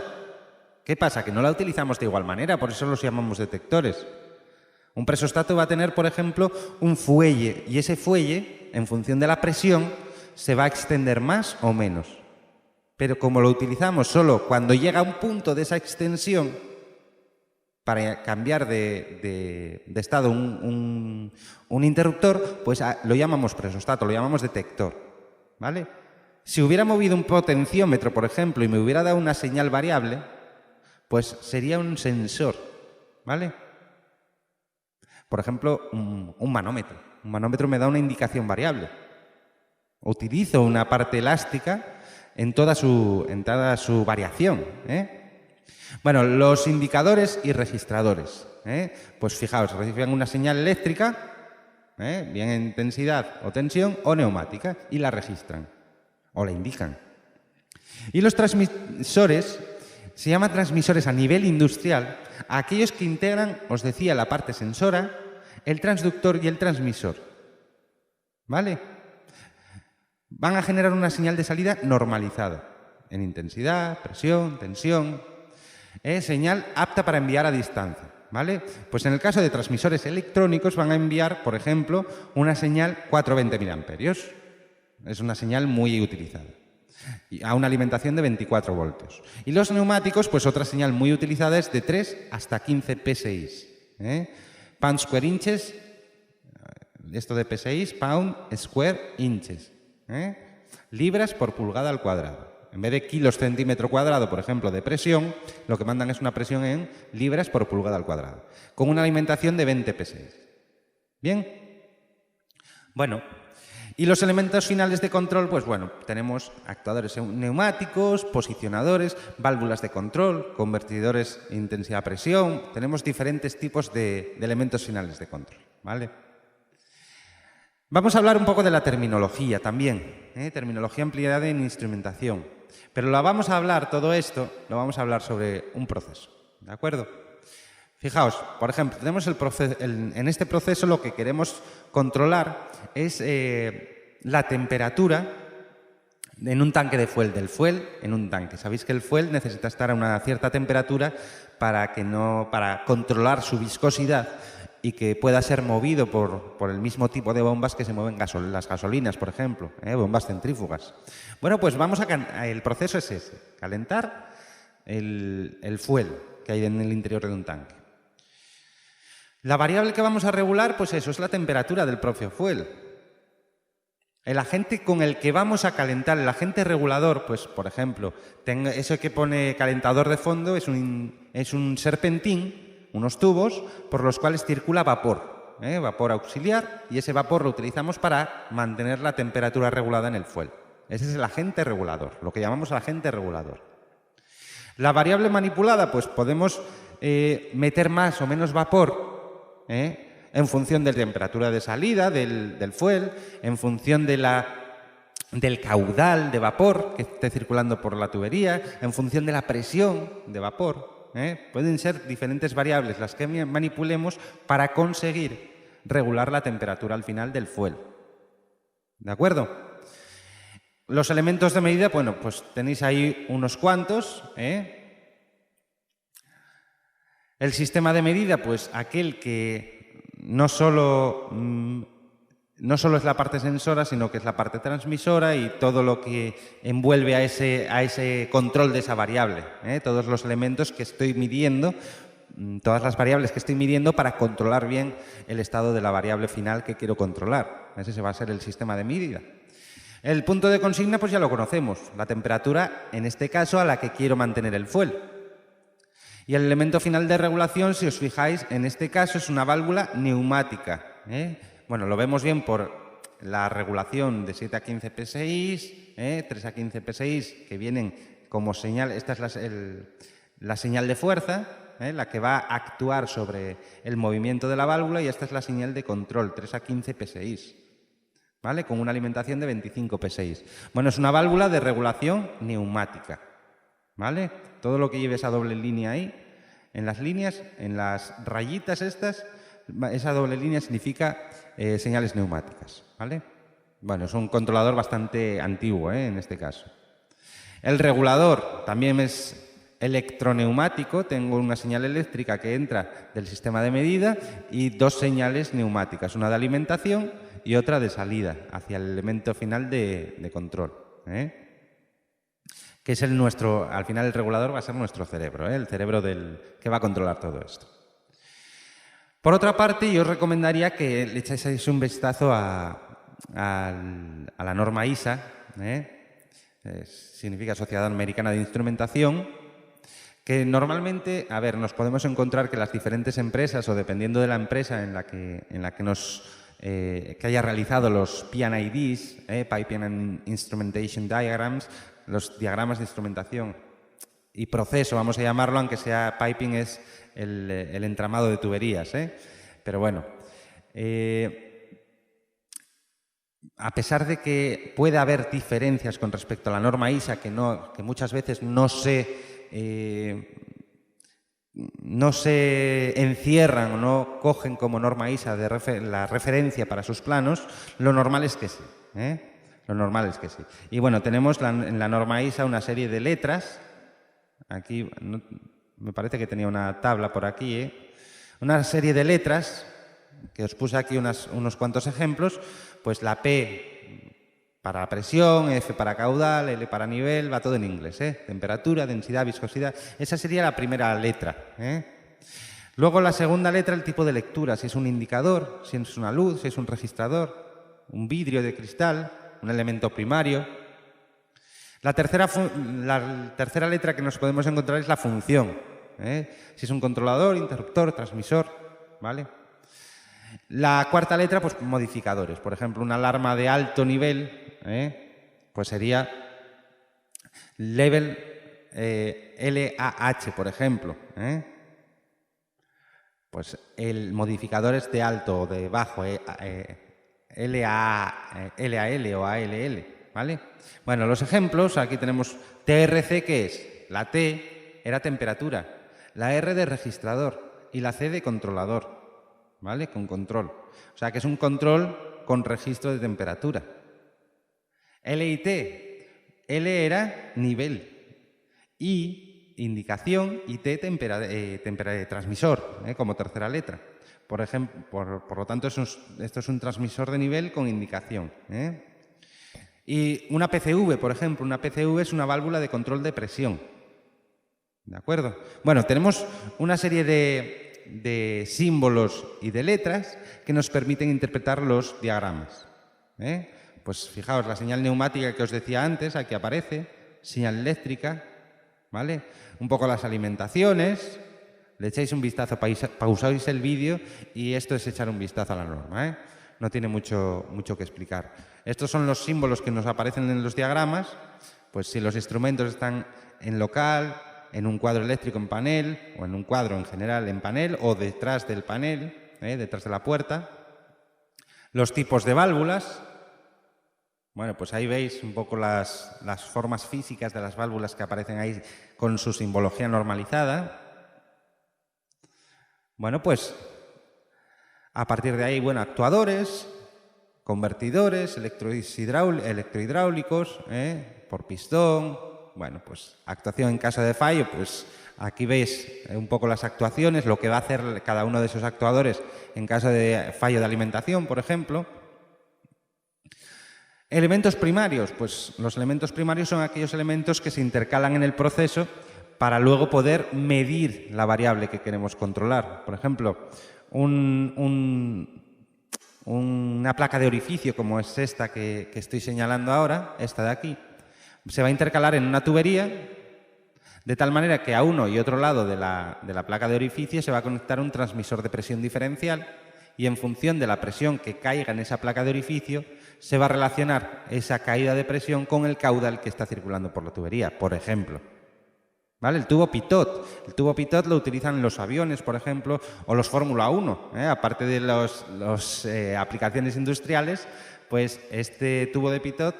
[SPEAKER 1] ¿Qué pasa? Que no la utilizamos de igual manera, por eso los llamamos detectores. Un presostato va a tener, por ejemplo, un fuelle, y ese fuelle, en función de la presión, se va a extender más o menos. Pero como lo utilizamos solo cuando llega a un punto de esa extensión, para cambiar de estado un interruptor, pues lo llamamos presostato, lo llamamos detector, ¿vale? Si hubiera movido un potenciómetro, por ejemplo, y me hubiera dado una señal variable, pues sería un sensor, ¿vale? Por ejemplo, un manómetro. Un manómetro me da una indicación variable. Utilizo una parte elástica en toda su variación, Bueno, los indicadores y registradores, pues fijaos, reciben una señal eléctrica, bien en intensidad o tensión, o neumática, y la registran, o la indican. Y los transmisores se llaman transmisores a nivel industrial a aquellos que integran, os decía, la parte sensora, el transductor y el transmisor, ¿vale? Van a generar una señal de salida normalizada, en intensidad, presión, tensión, señal apta para enviar a distancia, ¿vale? Pues en el caso de transmisores electrónicos van a enviar, por ejemplo, una señal 420 mA. Es una señal muy utilizada, a una alimentación de 24 voltios. Y los neumáticos, pues otra señal muy utilizada es de 3 hasta 15 PSI. Pound square inches, esto de PSI, pound square inches. Libras por pulgada al cuadrado. En vez de kilos centímetro cuadrado, por ejemplo, de presión, lo que mandan es una presión en libras por pulgada al cuadrado, con una alimentación de 20 PSI. ¿Bien? Bueno, y los elementos finales de control, pues bueno, tenemos actuadores neumáticos, posicionadores, válvulas de control, convertidores de intensidad-presión, tenemos diferentes tipos de elementos finales de control, ¿vale? Vamos a hablar un poco de la terminología también, terminología empleada en instrumentación. Pero todo esto lo vamos a hablar sobre un proceso, ¿de acuerdo? Fijaos, por ejemplo, tenemos en este proceso lo que queremos controlar es la temperatura en un tanque de fuel, del fuel en un tanque. Sabéis que el fuel necesita estar a una cierta temperatura para controlar su viscosidad y que pueda ser movido por el mismo tipo de bombas que se mueven las gasolinas, por ejemplo, bombas centrífugas. Bueno, pues el proceso es ese, calentar el fuel que hay en el interior de un tanque. La variable que vamos a regular, pues eso, es la temperatura del propio fuel. El agente con el que vamos a calentar, el agente regulador, pues por ejemplo, eso que pone calentador de fondo es un serpentín, unos tubos por los cuales circula vapor, vapor auxiliar, y ese vapor lo utilizamos para mantener la temperatura regulada en el fuel. Ese es el agente regulador, lo que llamamos el agente regulador. La variable manipulada, pues podemos meter más o menos vapor en función de la temperatura de salida del fuel, en función del caudal de vapor que esté circulando por la tubería, en función de la presión de vapor. Pueden ser diferentes variables las que manipulemos para conseguir regular la temperatura al final del fuel. ¿De acuerdo? Los elementos de medida, bueno, pues tenéis ahí unos cuantos. El sistema de medida, pues aquel que no solo es la parte sensora, sino que es la parte transmisora y todo lo que envuelve a ese control de esa variable. Todos los elementos que estoy midiendo, todas las variables que estoy midiendo para controlar bien el estado de la variable final que quiero controlar. Ese va a ser el sistema de medida. El punto de consigna pues ya lo conocemos, la temperatura, en este caso, a la que quiero mantener el fuel. Y el elemento final de regulación, si os fijáis, en este caso es una válvula neumática. Bueno, lo vemos bien por la regulación de 7 a 15 PSI, 3 a 15 PSI, que vienen como señal. Esta es la señal de fuerza, la que va a actuar sobre el movimiento de la válvula, y esta es la señal de control, 3 a 15 PSI. ¿Vale? Con una alimentación de 25 PSI. Bueno, es una válvula de regulación neumática. ¿Vale? Todo lo que lleve esa doble línea ahí, en las líneas, en las rayitas estas, esa doble línea significa señales neumáticas. ¿Vale? Bueno, es un controlador bastante antiguo, en este caso. El regulador también es electroneumático. Tengo una señal eléctrica que entra del sistema de medida y dos señales neumáticas, una de alimentación y otra de salida hacia el elemento final de control. Que es al final el regulador va a ser nuestro cerebro, el cerebro que va a controlar todo esto. Por otra parte, yo os recomendaría que le echáis un vistazo a la norma ISA, significa Sociedad Americana de Instrumentación, que normalmente, nos podemos encontrar que las diferentes empresas, o dependiendo de la empresa en la que que haya realizado los P&IDs, Piping and Instrumentation Diagrams, los diagramas de instrumentación y proceso, vamos a llamarlo, aunque sea piping es el entramado de tuberías, pero bueno, a pesar de que puede haber diferencias con respecto a la norma ISA, que muchas veces no se encierran o no cogen como norma ISA la referencia para sus planos, lo normal es que sí. Lo normal es que sí. Y bueno, tenemos en la norma ISA una serie de letras. Aquí me parece que tenía una tabla por aquí. Una serie de letras, que os puse aquí unos cuantos ejemplos. Pues la P para presión, F para caudal, L para nivel, va todo en inglés. Temperatura, densidad, viscosidad. Esa sería la primera letra. Luego la segunda letra, el tipo de lectura. Si es un indicador, si es una luz, si es un registrador, un vidrio de cristal, un elemento primario. La tercera letra que nos podemos encontrar es la función. Si es un controlador, interruptor, transmisor. ¿Vale? La cuarta letra, pues modificadores. Por ejemplo, una alarma de alto nivel, pues sería level LAH, por ejemplo. Pues el modificador es de alto o de bajo, LAL o ALL, ¿vale? Bueno, los ejemplos, aquí tenemos TRC, ¿qué es? La T era temperatura, la R de registrador y la C de controlador. ¿Vale? Con control. O sea, que es un control con registro de temperatura. L y T. L era nivel. I, indicación. Y T, transmisor, como tercera letra. Por ejemplo, por lo tanto, esto es un transmisor de nivel con indicación. Y una PCV, por ejemplo. Una PCV es una válvula de control de presión. ¿De acuerdo? Bueno, tenemos una serie de símbolos y de letras que nos permiten interpretar los diagramas. Pues fijaos, la señal neumática que os decía antes, aquí aparece, señal eléctrica, ¿vale? Un poco las alimentaciones, le echáis un vistazo, pausáis el vídeo y esto es echar un vistazo a la norma, No tiene mucho que explicar. Estos son los símbolos que nos aparecen en los diagramas, pues si los instrumentos están en local, en un cuadro eléctrico en panel, o en un cuadro en general en panel, o detrás del panel, detrás de la puerta. Los tipos de válvulas. Bueno, pues ahí veis un poco las formas físicas de las válvulas que aparecen ahí con su simbología normalizada. Bueno, pues a partir de ahí, actuadores, convertidores, electrohidráulicos, por pistón. Bueno, pues actuación en caso de fallo, pues aquí veis un poco las actuaciones, lo que va a hacer cada uno de esos actuadores en caso de fallo de alimentación, por ejemplo. Elementos primarios, pues los elementos primarios son aquellos elementos que se intercalan en el proceso para luego poder medir la variable que queremos controlar. Por ejemplo, un una placa de orificio como es esta que estoy señalando ahora, esta de aquí, se va a intercalar en una tubería de tal manera que a uno y otro lado de la placa de orificio se va a conectar un transmisor de presión diferencial y en función de la presión que caiga en esa placa de orificio se va a relacionar esa caída de presión con el caudal que está circulando por la tubería, por ejemplo. ¿Vale? El tubo pitot. El tubo pitot lo utilizan en los aviones, por ejemplo, o los Fórmula 1. Aparte de las aplicaciones industriales, pues este tubo de pitot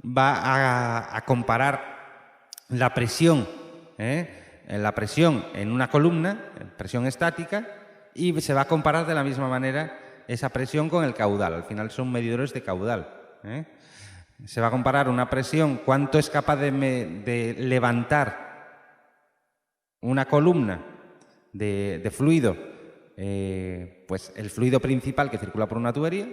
[SPEAKER 1] va a comparar la presión, en una columna, presión estática, y se va a comparar de la misma manera esa presión con el caudal. Al final son medidores de caudal. Se va a comparar una presión, cuánto es capaz de levantar una columna de fluido, pues el fluido principal que circula por una tubería,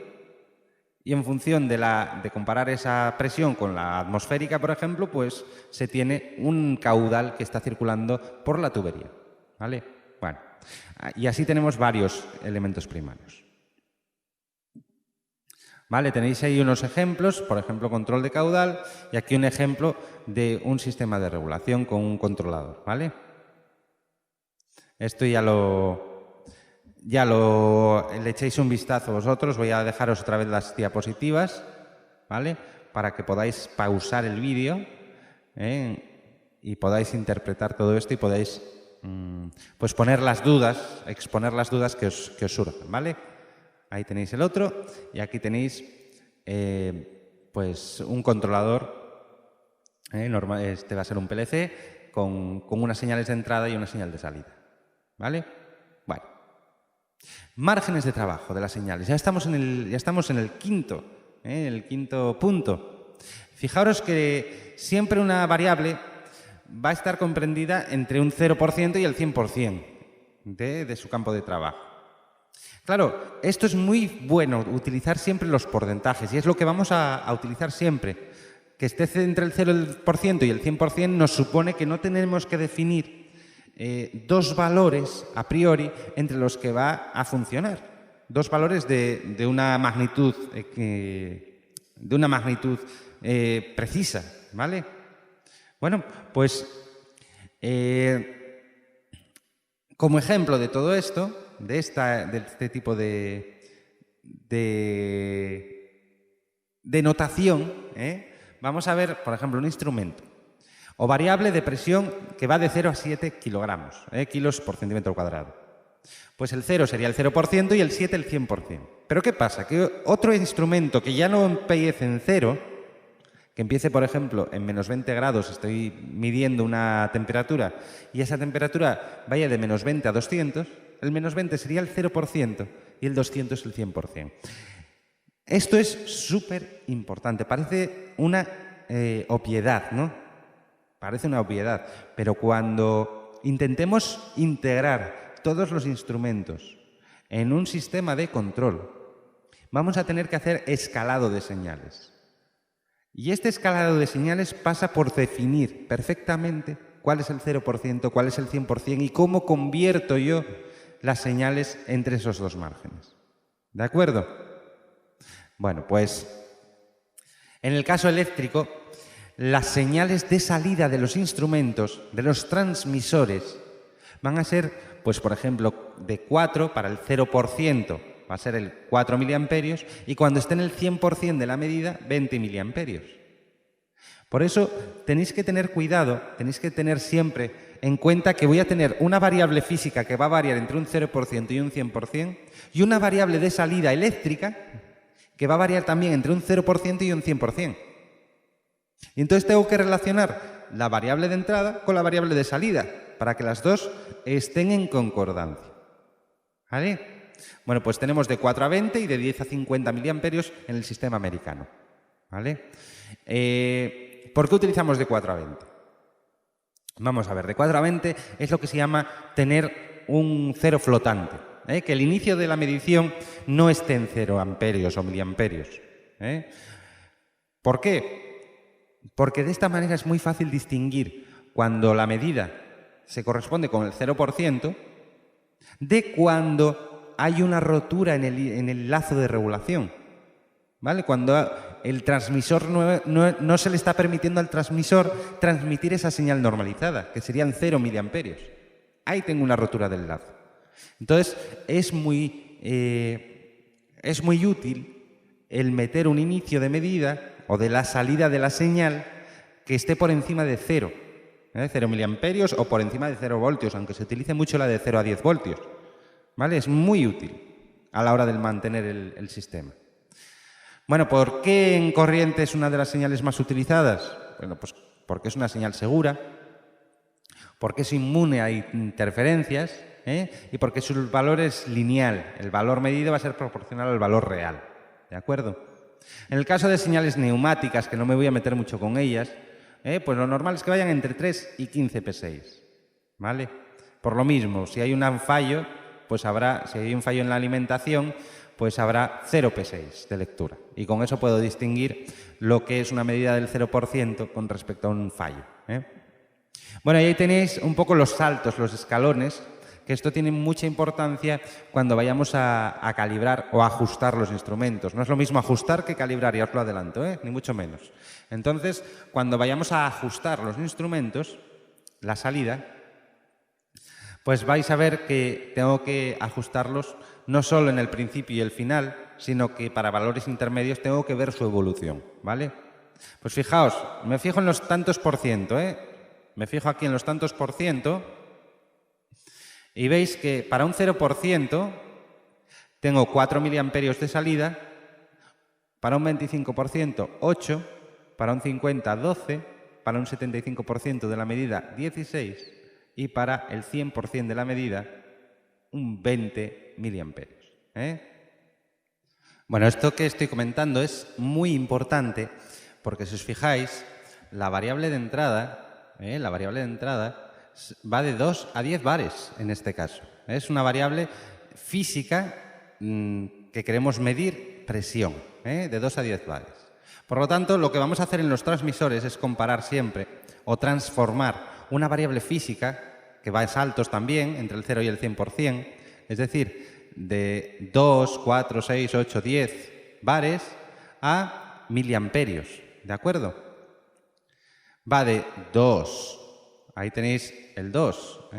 [SPEAKER 1] y en función de comparar esa presión con la atmosférica, por ejemplo, pues se tiene un caudal que está circulando por la tubería. ¿Vale? Bueno, y así tenemos varios elementos primarios. ¿Vale? Tenéis ahí unos ejemplos, por ejemplo, control de caudal, y aquí un ejemplo de un sistema de regulación con un controlador. ¿Vale? Esto le echéis un vistazo vosotros. Voy a dejaros otra vez las diapositivas, ¿vale? Para que podáis pausar el vídeo y podáis interpretar todo esto y podáis pues exponer las dudas que os surjan, ¿vale? Ahí tenéis el otro y aquí tenéis pues un controlador normal. Este va a ser un PLC con unas señales de entrada y una señal de salida. ¿Vale? Bueno. Márgenes de trabajo de las señales. Ya estamos en el quinto punto. Fijaros que siempre una variable va a estar comprendida entre un 0% y el 100% de su campo de trabajo. Claro, esto es muy bueno, utilizar siempre los porcentajes, y es lo que vamos a utilizar siempre. Que esté entre el 0% y el 100% nos supone que no tenemos que definir dos valores a priori entre los que va a funcionar. Dos valores de una magnitud precisa, ¿vale? Bueno, pues como ejemplo de todo esto, de este tipo de notación, vamos a ver, por ejemplo, un instrumento o variable de presión que va de 0 a 7 kilogramos, kilos por centímetro cuadrado. Pues el 0 sería el 0% y el 7 el 100%. Pero ¿qué pasa? Que otro instrumento que ya no empiece en 0, que empiece, por ejemplo, en menos 20 grados, estoy midiendo una temperatura, y esa temperatura vaya de menos 20 a 200, el menos 20 sería el 0% y el 200 el 100%. Esto es súper importante. Parece una obviedad, ¿no? Parece una obviedad, pero cuando intentemos integrar todos los instrumentos en un sistema de control, vamos a tener que hacer escalado de señales. Y este escalado de señales pasa por definir perfectamente cuál es el 0%, cuál es el 100% y cómo convierto yo las señales entre esos dos márgenes. ¿De acuerdo? Bueno, pues en el caso eléctrico, las señales de salida de los instrumentos, de los transmisores, van a ser, pues por ejemplo, de 4 para el 0%, va a ser el 4 miliamperios, y cuando esté en el 100% de la medida, 20 miliamperios. Por eso tenéis que tener cuidado, tenéis que tener siempre en cuenta que voy a tener una variable física que va a variar entre un 0% y un 100%, y una variable de salida eléctrica que va a variar también entre un 0% y un 100%. Y entonces tengo que relacionar la variable de entrada con la variable de salida para que las dos estén en concordancia. ¿Vale? Bueno, pues tenemos de 4 a 20 y de 10 a 50 miliamperios en el sistema americano. ¿Vale? ¿Por qué utilizamos de 4 a 20? Vamos a ver, de 4 a 20 es lo que se llama tener un cero flotante. Que el inicio de la medición no esté en 0 amperios o miliamperios. ¿Por qué? Porque de esta manera es muy fácil distinguir cuando la medida se corresponde con el 0% de cuando hay una rotura en el lazo de regulación, ¿vale? Cuando el transmisor no se le está permitiendo al transmisor transmitir esa señal normalizada, que serían 0 miliamperios. Ahí tengo una rotura del lazo. Entonces, es muy útil el meter un inicio de medida o de la salida de la señal que esté por encima de 0. 0 miliamperios o por encima de 0 voltios, aunque se utilice mucho la de 0 a 10 voltios. ¿Vale? Es muy útil a la hora de mantener el sistema. Bueno, ¿por qué en corriente es una de las señales más utilizadas? Bueno, pues porque es una señal segura, porque es inmune a interferencias, y porque su valor es lineal. El valor medido va a ser proporcional al valor real. ¿De acuerdo? En el caso de señales neumáticas, que no me voy a meter mucho con ellas, pues lo normal es que vayan entre 3 y 15 P6. ¿Vale? Por lo mismo, si hay un fallo, pues si hay un fallo en la alimentación, pues habrá 0 P6 de lectura. Y con eso puedo distinguir lo que es una medida del 0% con respecto a un fallo. Bueno, y ahí tenéis un poco los saltos, los escalones, que esto tiene mucha importancia cuando vayamos a calibrar o a ajustar los instrumentos. No es lo mismo ajustar que calibrar, ya os lo adelanto, ni mucho menos. Entonces, cuando vayamos a ajustar los instrumentos, la salida, pues vais a ver que tengo que ajustarlos no solo en el principio y el final, sino que para valores intermedios tengo que ver su evolución, ¿vale? Pues fijaos, me fijo en los tantos por ciento, Me fijo aquí en los tantos por ciento y veis que para un 0% tengo 4 miliamperios de salida, para un 25% 8, para un 50% 12, para un 75% de la medida 16 y para el 100% de la medida un 20 miliamperios. Bueno, esto que estoy comentando es muy importante porque si os fijáis, la variable de entrada va de 2 a 10 bares en este caso. Es una variable física que queremos medir presión, de 2 a 10 bares. Por lo tanto, lo que vamos a hacer en los transmisores es comparar siempre o transformar una variable física, que va a saltos también, entre el 0 y el 100%, es decir, de 2, 4, 6, 8, 10 bares a miliamperios, ¿de acuerdo? Va de 2, ahí tenéis el 2,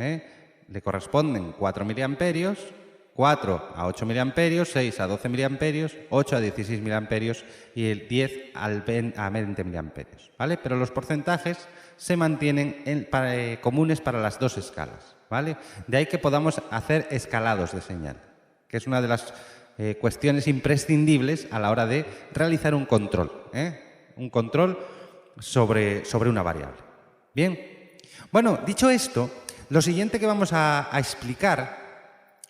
[SPEAKER 1] le corresponden 4 miliamperios, 4 a 8 miliamperios, 6 a 12 miliamperios, 8 a 16 miliamperios y el 10 a 20 miliamperios, ¿vale? Pero los porcentajes se mantienen comunes para las dos escalas, ¿vale? De ahí que podamos hacer escalados de señal, que es una de las cuestiones imprescindibles a la hora de realizar un control, un control sobre una variable. Bien, bueno, dicho esto, lo siguiente que vamos a explicar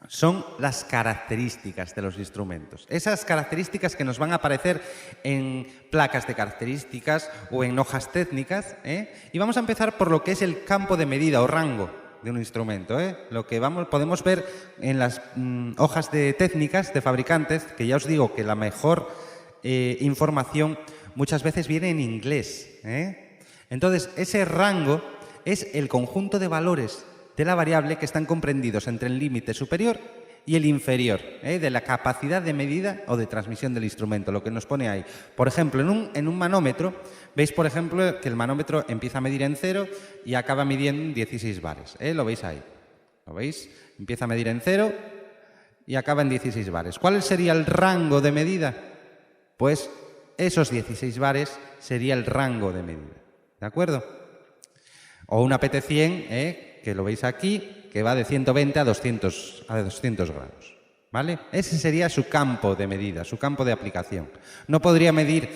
[SPEAKER 1] son las características de los instrumentos. Esas características que nos van a aparecer en placas de características o en hojas técnicas, y vamos a empezar por lo que es el campo de medida o rango de un instrumento, lo que podemos ver en las hojas de técnicas de fabricantes, que ya os digo que la mejor información muchas veces viene en inglés. Entonces, ese rango es el conjunto de valores de la variable que están comprendidos entre el límite superior y el inferior, de la capacidad de medida o de transmisión del instrumento, lo que nos pone ahí. Por ejemplo, en un manómetro, veis, por ejemplo, que el manómetro empieza a medir en 0 y acaba midiendo en 16 bares. Lo veis ahí. ¿Lo veis? Empieza a medir en 0 y acaba en 16 bares. ¿Cuál sería el rango de medida? Pues esos 16 bares sería el rango de medida. ¿De acuerdo? O una PT100, que lo veis aquí, que va de 120 a 200 grados, ¿vale? Ese sería su campo de medida, su campo de aplicación. No podría medir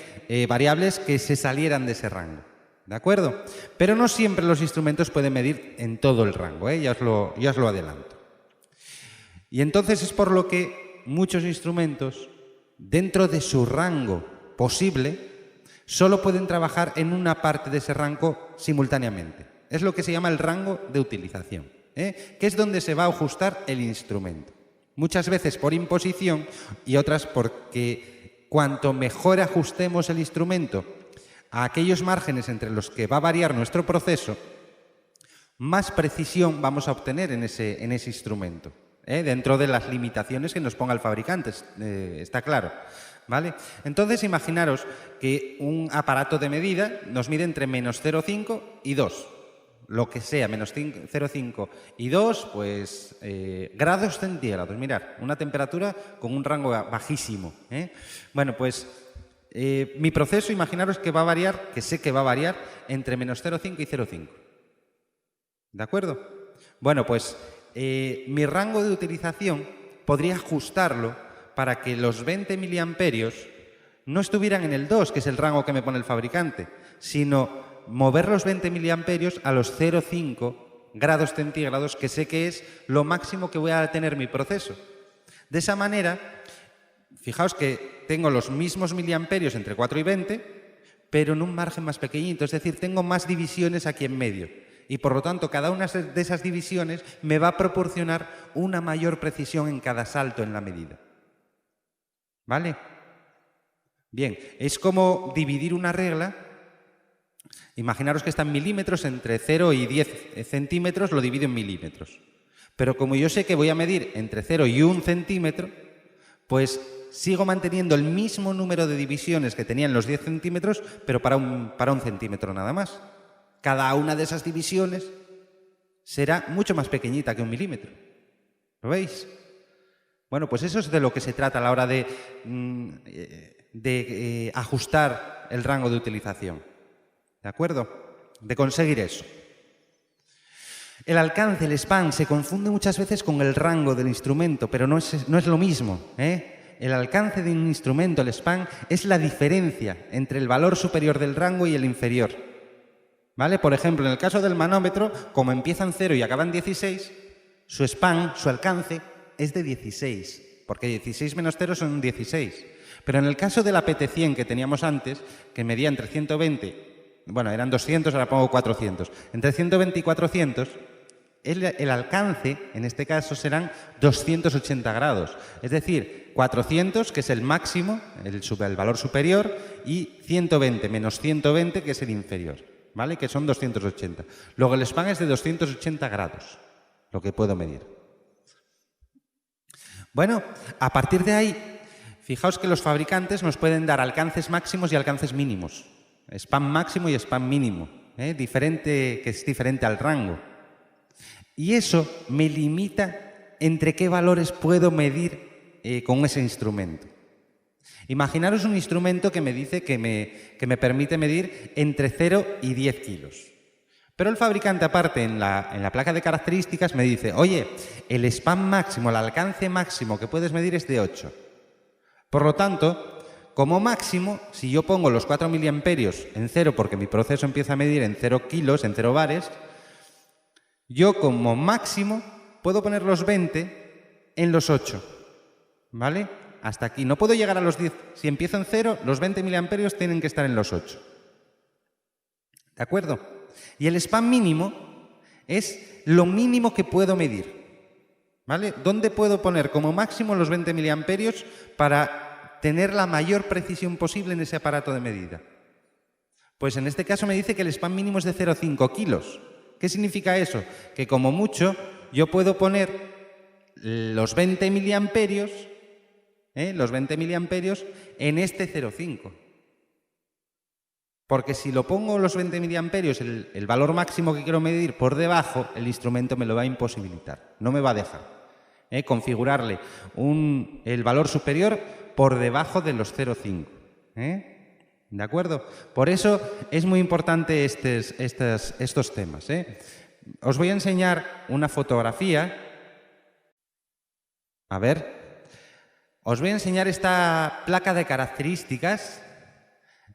[SPEAKER 1] variables que se salieran de ese rango, ¿de acuerdo? Pero no siempre los instrumentos pueden medir en todo el rango, ya os lo adelanto. Y entonces es por lo que muchos instrumentos, dentro de su rango posible, solo pueden trabajar en una parte de ese rango simultáneamente. Es lo que se llama el rango de utilización, que es donde se va a ajustar el instrumento. Muchas veces por imposición y otras porque cuanto mejor ajustemos el instrumento a aquellos márgenes entre los que va a variar nuestro proceso, más precisión vamos a obtener en ese instrumento. dentro de las limitaciones que nos ponga el fabricante, está claro. ¿Vale? Entonces, imaginaros que un aparato de medida nos mide entre menos 0,5 y 2. Lo que sea, menos 0,5 y 2, pues grados centígrados. Mirad, una temperatura con un rango bajísimo. Bueno, pues mi proceso, imaginaros que va a variar, que sé que va a variar, entre menos 0,5 y 0,5. ¿De acuerdo? Bueno, pues mi rango de utilización podría ajustarlo para que los 20 miliamperios no estuvieran en el 2, que es el rango que me pone el fabricante, sino mover los 20 miliamperios a los 0,5 grados centígrados, que sé que es lo máximo que voy a tener mi proceso. De esa manera, fijaos que tengo los mismos miliamperios entre 4 y 20, pero en un margen más pequeñito, es decir, tengo más divisiones aquí en medio. Y por lo tanto, cada una de esas divisiones me va a proporcionar una mayor precisión en cada salto en la medida. ¿Vale? Bien, es como dividir una regla. Imaginaros que está en milímetros, entre 0 y 10 centímetros lo divido en milímetros. Pero como yo sé que voy a medir entre 0 y 1 centímetro, pues sigo manteniendo el mismo número de divisiones que tenía en los 10 centímetros, pero para un centímetro nada más. Cada una de esas divisiones será mucho más pequeñita que 1 milímetro. ¿Lo veis? Bueno, pues eso es de lo que se trata a la hora de ajustar el rango de utilización. ¿De acuerdo? De conseguir eso. El alcance, el span, se confunde muchas veces con el rango del instrumento, pero no es lo mismo. El alcance de un instrumento, el span, es la diferencia entre el valor superior del rango y el inferior. ¿Vale? Por ejemplo, en el caso del manómetro, como empieza en 0 y acaba en 16, su span, su alcance, es de 16, porque 16 menos 0 son 16. Pero en el caso de la PT100 que teníamos antes, que medía entre 120, bueno, eran 200, ahora pongo 400, entre 120 y 400, el alcance, en este caso, serán 280 grados. Es decir, 400, que es el máximo, el valor superior, y 120 menos 120, que es el inferior, ¿vale? Que son 280. Luego el span es de 280 grados, lo que puedo medir. Bueno, a partir de ahí, fijaos que los fabricantes nos pueden dar alcances máximos y alcances mínimos. Span máximo y span mínimo, que es diferente al rango. Y eso me limita entre qué valores puedo medir con ese instrumento. Imaginaros un instrumento que me dice que me permite medir entre 0 y 10 kilos. Pero el fabricante, aparte, en la placa de características, me dice, oye, el span máximo, el alcance máximo que puedes medir es de 8. Por lo tanto, como máximo, si yo pongo los 4 miliamperios en 0, porque mi proceso empieza a medir en 0 kilos, en 0 bares, yo como máximo puedo poner los 20 en los 8. ¿Vale? Hasta aquí. No puedo llegar a los 10. Si empiezo en 0, los 20 miliamperios tienen que estar en los 8. ¿De acuerdo? Y el span mínimo es lo mínimo que puedo medir. ¿Vale? ¿Dónde puedo poner como máximo los 20 miliamperios para tener la mayor precisión posible en ese aparato de medida? Pues en este caso me dice que el span mínimo es de 0,5 kilos. ¿Qué significa eso? Que como mucho yo puedo poner los 20 miliamperios, en este 0,5. Porque si lo pongo los 20 miliamperios, el valor máximo que quiero medir por debajo, el instrumento me lo va a imposibilitar. No me va a dejar configurarle el valor superior por debajo de los 0,5. ¿De acuerdo? Por eso es muy importante estos temas. Os voy a enseñar una fotografía. A ver. Os voy a enseñar esta placa de características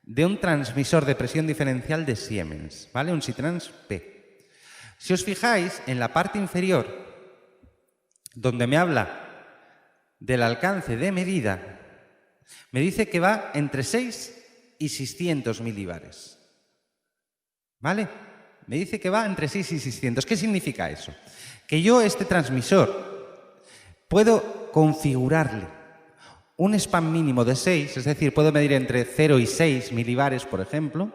[SPEAKER 1] de un transmisor de presión diferencial de Siemens, ¿vale? Un Sitrans P. Si os fijáis, en la parte inferior, donde me habla del alcance de medida, me dice que va entre 6 y 600 milibares. ¿Vale? Me dice que va entre 6 y 600. ¿Qué significa eso? Que yo este transmisor puedo configurarle un span mínimo de 6, es decir, puedo medir entre 0 y 6 milibares, por ejemplo,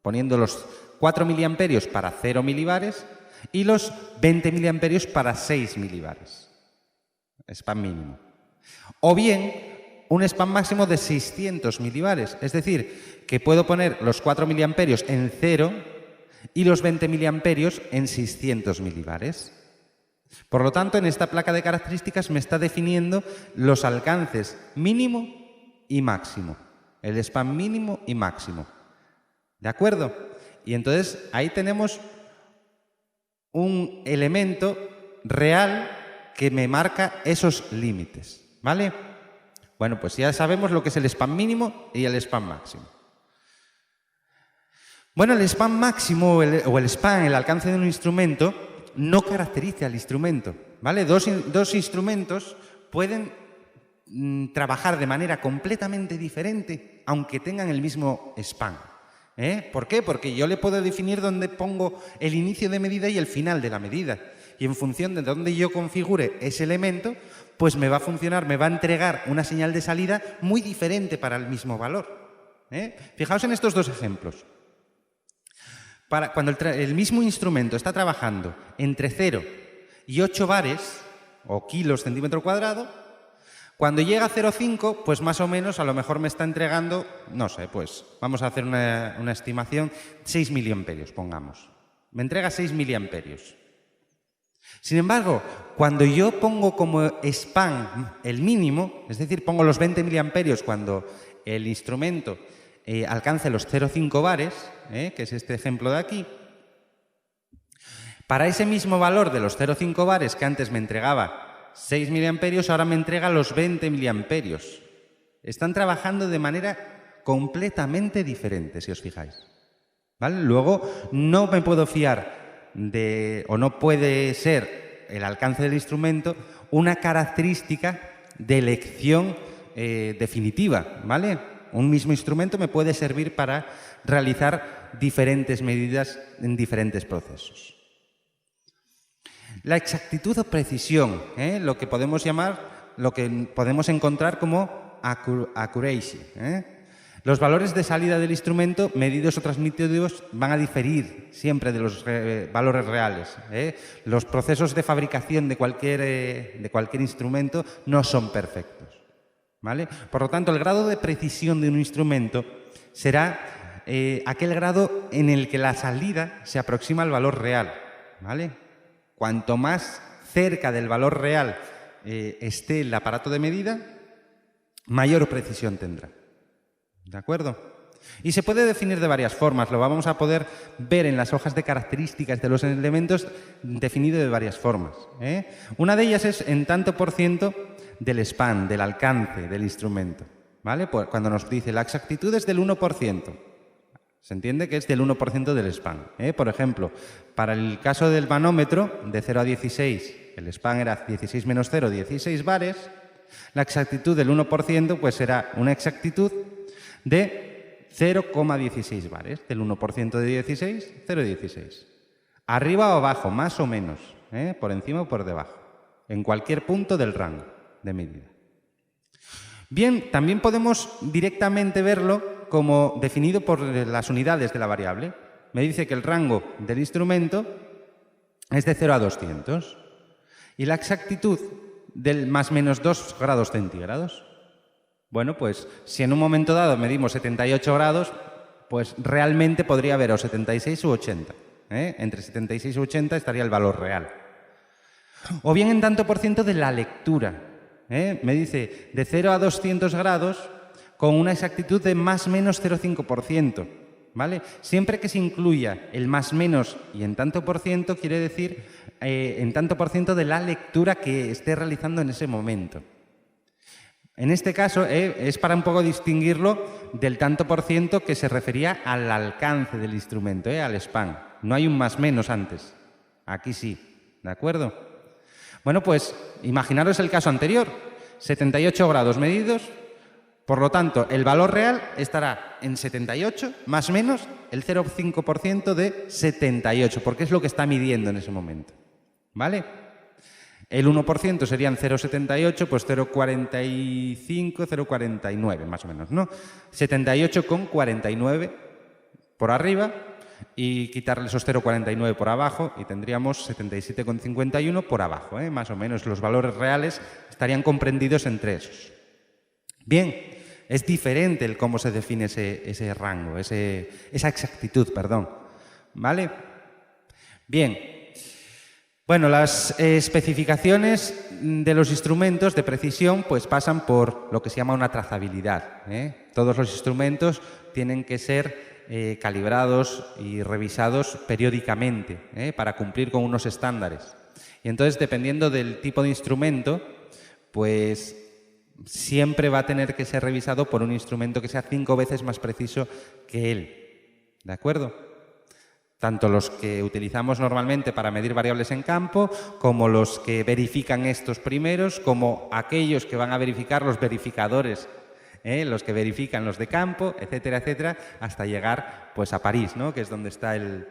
[SPEAKER 1] poniendo los 4 miliamperios para 0 milibares y los 20 miliamperios para 6 milibares. spam mínimo. O bien un spam máximo de 600 milibares, es decir, que puedo poner los 4 miliamperios en 0 y los 20 miliamperios en 600 milibares. Por lo tanto, en esta placa de características me está definiendo los alcances mínimo y máximo, el spam mínimo y máximo. ¿De acuerdo? Y entonces ahí tenemos un elemento real que me marca esos límites, ¿vale? Bueno, pues ya sabemos lo que es el spam mínimo y el spam máximo. Bueno, el spam máximo o el spam, el alcance de un instrumento, no caracteriza al instrumento, ¿vale? Dos instrumentos pueden trabajar de manera completamente diferente, aunque tengan el mismo spam. ¿Por qué? Porque yo le puedo definir dónde pongo el inicio de medida y el final de la medida. Y en función de dónde yo configure ese elemento, pues me va a funcionar, me va a entregar una señal de salida muy diferente para el mismo valor. Fijaos en estos dos ejemplos. Cuando el mismo instrumento está trabajando entre 0 y 8 bares, o kilos centímetro cuadrado, cuando llega a 0,5, pues más o menos a lo mejor me está entregando, no sé, pues vamos a hacer una estimación, 6 miliamperios, pongamos. Me entrega 6 miliamperios. Sin embargo, cuando yo pongo como spam el mínimo, es decir, pongo los 20 miliamperios cuando el instrumento alcance los 0,5 bares, que es este ejemplo de aquí, para ese mismo valor de los 0,5 bares que antes me entregaba 6 miliamperios, ahora me entrega los 20 miliamperios. Están trabajando de manera completamente diferente, si os fijáis. ¿Vale? Luego, no me puedo fiar o no puede ser el alcance del instrumento una característica de elección definitiva, ¿vale? Un mismo instrumento me puede servir para realizar diferentes medidas en diferentes procesos. La exactitud o precisión, lo que podemos llamar, lo que podemos encontrar como accuracy. Los valores de salida del instrumento, medidos o transmitidos, van a diferir siempre de los valores reales. Los procesos de fabricación de cualquier instrumento no son perfectos, ¿vale? Por lo tanto, el grado de precisión de un instrumento será aquel grado en el que la salida se aproxima al valor real, ¿vale? Cuanto más cerca del valor real esté el aparato de medida, mayor precisión tendrá. ¿De acuerdo? Y se puede definir de varias formas. Lo vamos a poder ver en las hojas de características de los elementos definido de varias formas. Una de ellas es en tanto por ciento del span, del alcance del instrumento. ¿Vale? Cuando nos dice la exactitud es del 1%. Se entiende que es del 1% del span. Por ejemplo, para el caso del manómetro, de 0 a 16, el span era 16 menos 0, 16 bares. La exactitud del 1% pues será una exactitud de 0,16 bares. Del 1% de 16, 0,16. Arriba o abajo, más o menos, por encima o por debajo, en cualquier punto del rango de medida. Bien, también podemos directamente verlo como definido por las unidades de la variable. Me dice que el rango del instrumento es de 0 a 200 y la exactitud del más menos 2 grados centígrados. Bueno, pues si en un momento dado medimos 78 grados, pues realmente podría haber o 76 u 80. Entre 76 y 80 estaría el valor real. O bien en tanto por ciento de la lectura. Me dice de 0 a 200 grados con una exactitud de más menos 0,5%. ¿Vale? Siempre que se incluya el más menos y en tanto por ciento, quiere decir en tanto por ciento de la lectura que esté realizando en ese momento. En este caso es para un poco distinguirlo del tanto por ciento que se refería al alcance del instrumento, al span. No hay un más menos antes. Aquí sí. ¿De acuerdo? Bueno, pues imaginaros el caso anterior. 78 grados medidos. Por lo tanto, el valor real estará en 78 más o menos el 0,5% de 78, porque es lo que está midiendo en ese momento. ¿Vale? El 1% serían 0,78, pues 0,45, 0,49 más o menos, ¿no? 78,49 por arriba y quitarle esos 0,49 por abajo y tendríamos 77,51 por abajo, más o menos. Los valores reales estarían comprendidos entre esos. Bien, es diferente el cómo se define ese rango, esa exactitud, perdón. ¿Vale? Bien. Bueno, las especificaciones de los instrumentos de precisión pues pasan por lo que se llama una trazabilidad. Todos los instrumentos tienen que ser calibrados y revisados periódicamente para cumplir con unos estándares. Y entonces, dependiendo del tipo de instrumento, pues siempre va a tener que ser revisado por un instrumento que sea 5 veces más preciso que él. ¿De acuerdo? Tanto los que utilizamos normalmente para medir variables en campo, como los que verifican estos primeros, como aquellos que van a verificar los verificadores, los que verifican los de campo, etcétera, etcétera, hasta llegar pues, a París, ¿no? Que es donde está el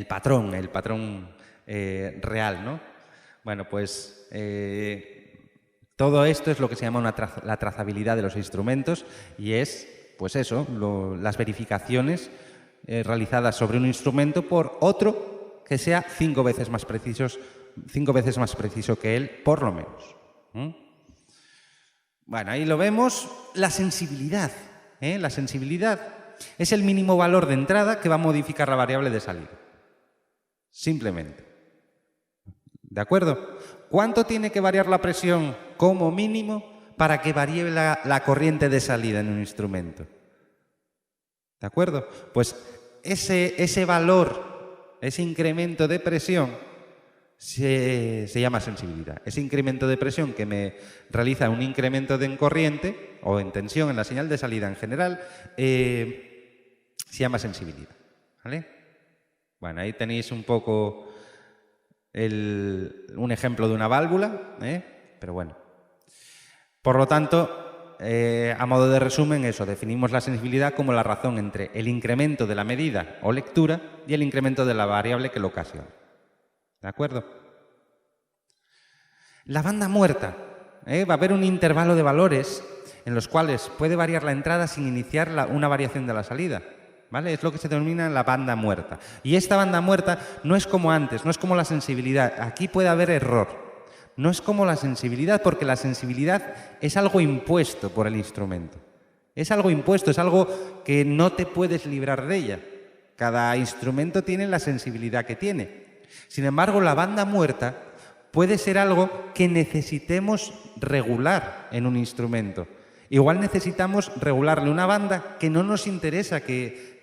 [SPEAKER 1] patrón real, ¿no? Bueno, pues todo esto es lo que se llama la trazabilidad de los instrumentos y es, pues eso, las verificaciones realizadas sobre un instrumento por otro que sea 5 veces más preciso que él, por lo menos. Bueno, ahí lo vemos. La sensibilidad. La sensibilidad es el mínimo valor de entrada que va a modificar la variable de salida. Simplemente. ¿De acuerdo? ¿Cuánto tiene que variar la presión como mínimo para que varíe la corriente de salida en un instrumento? ¿De acuerdo? Pues ese valor, ese incremento de presión se llama sensibilidad. Ese incremento de presión que me realiza un incremento en corriente o en tensión en la señal de salida en general se llama sensibilidad. ¿Vale? Bueno, ahí tenéis un poco un ejemplo de una válvula, pero bueno. Por lo tanto, a modo de resumen, eso, definimos la sensibilidad como la razón entre el incremento de la medida o lectura y el incremento de la variable que lo ocasiona. ¿De acuerdo? La banda muerta. Va a haber un intervalo de valores en los cuales puede variar la entrada sin iniciar una variación de la salida. ¿Vale? Es lo que se denomina la banda muerta. Y esta banda muerta no es como antes, no es como la sensibilidad. Aquí puede haber error. No es como la sensibilidad, porque la sensibilidad es algo impuesto por el instrumento. Es algo impuesto, es algo que no te puedes librar de ella. Cada instrumento tiene la sensibilidad que tiene. Sin embargo, la banda muerta puede ser algo que necesitemos regular en un instrumento. Igual necesitamos regularle una banda que no nos interesa que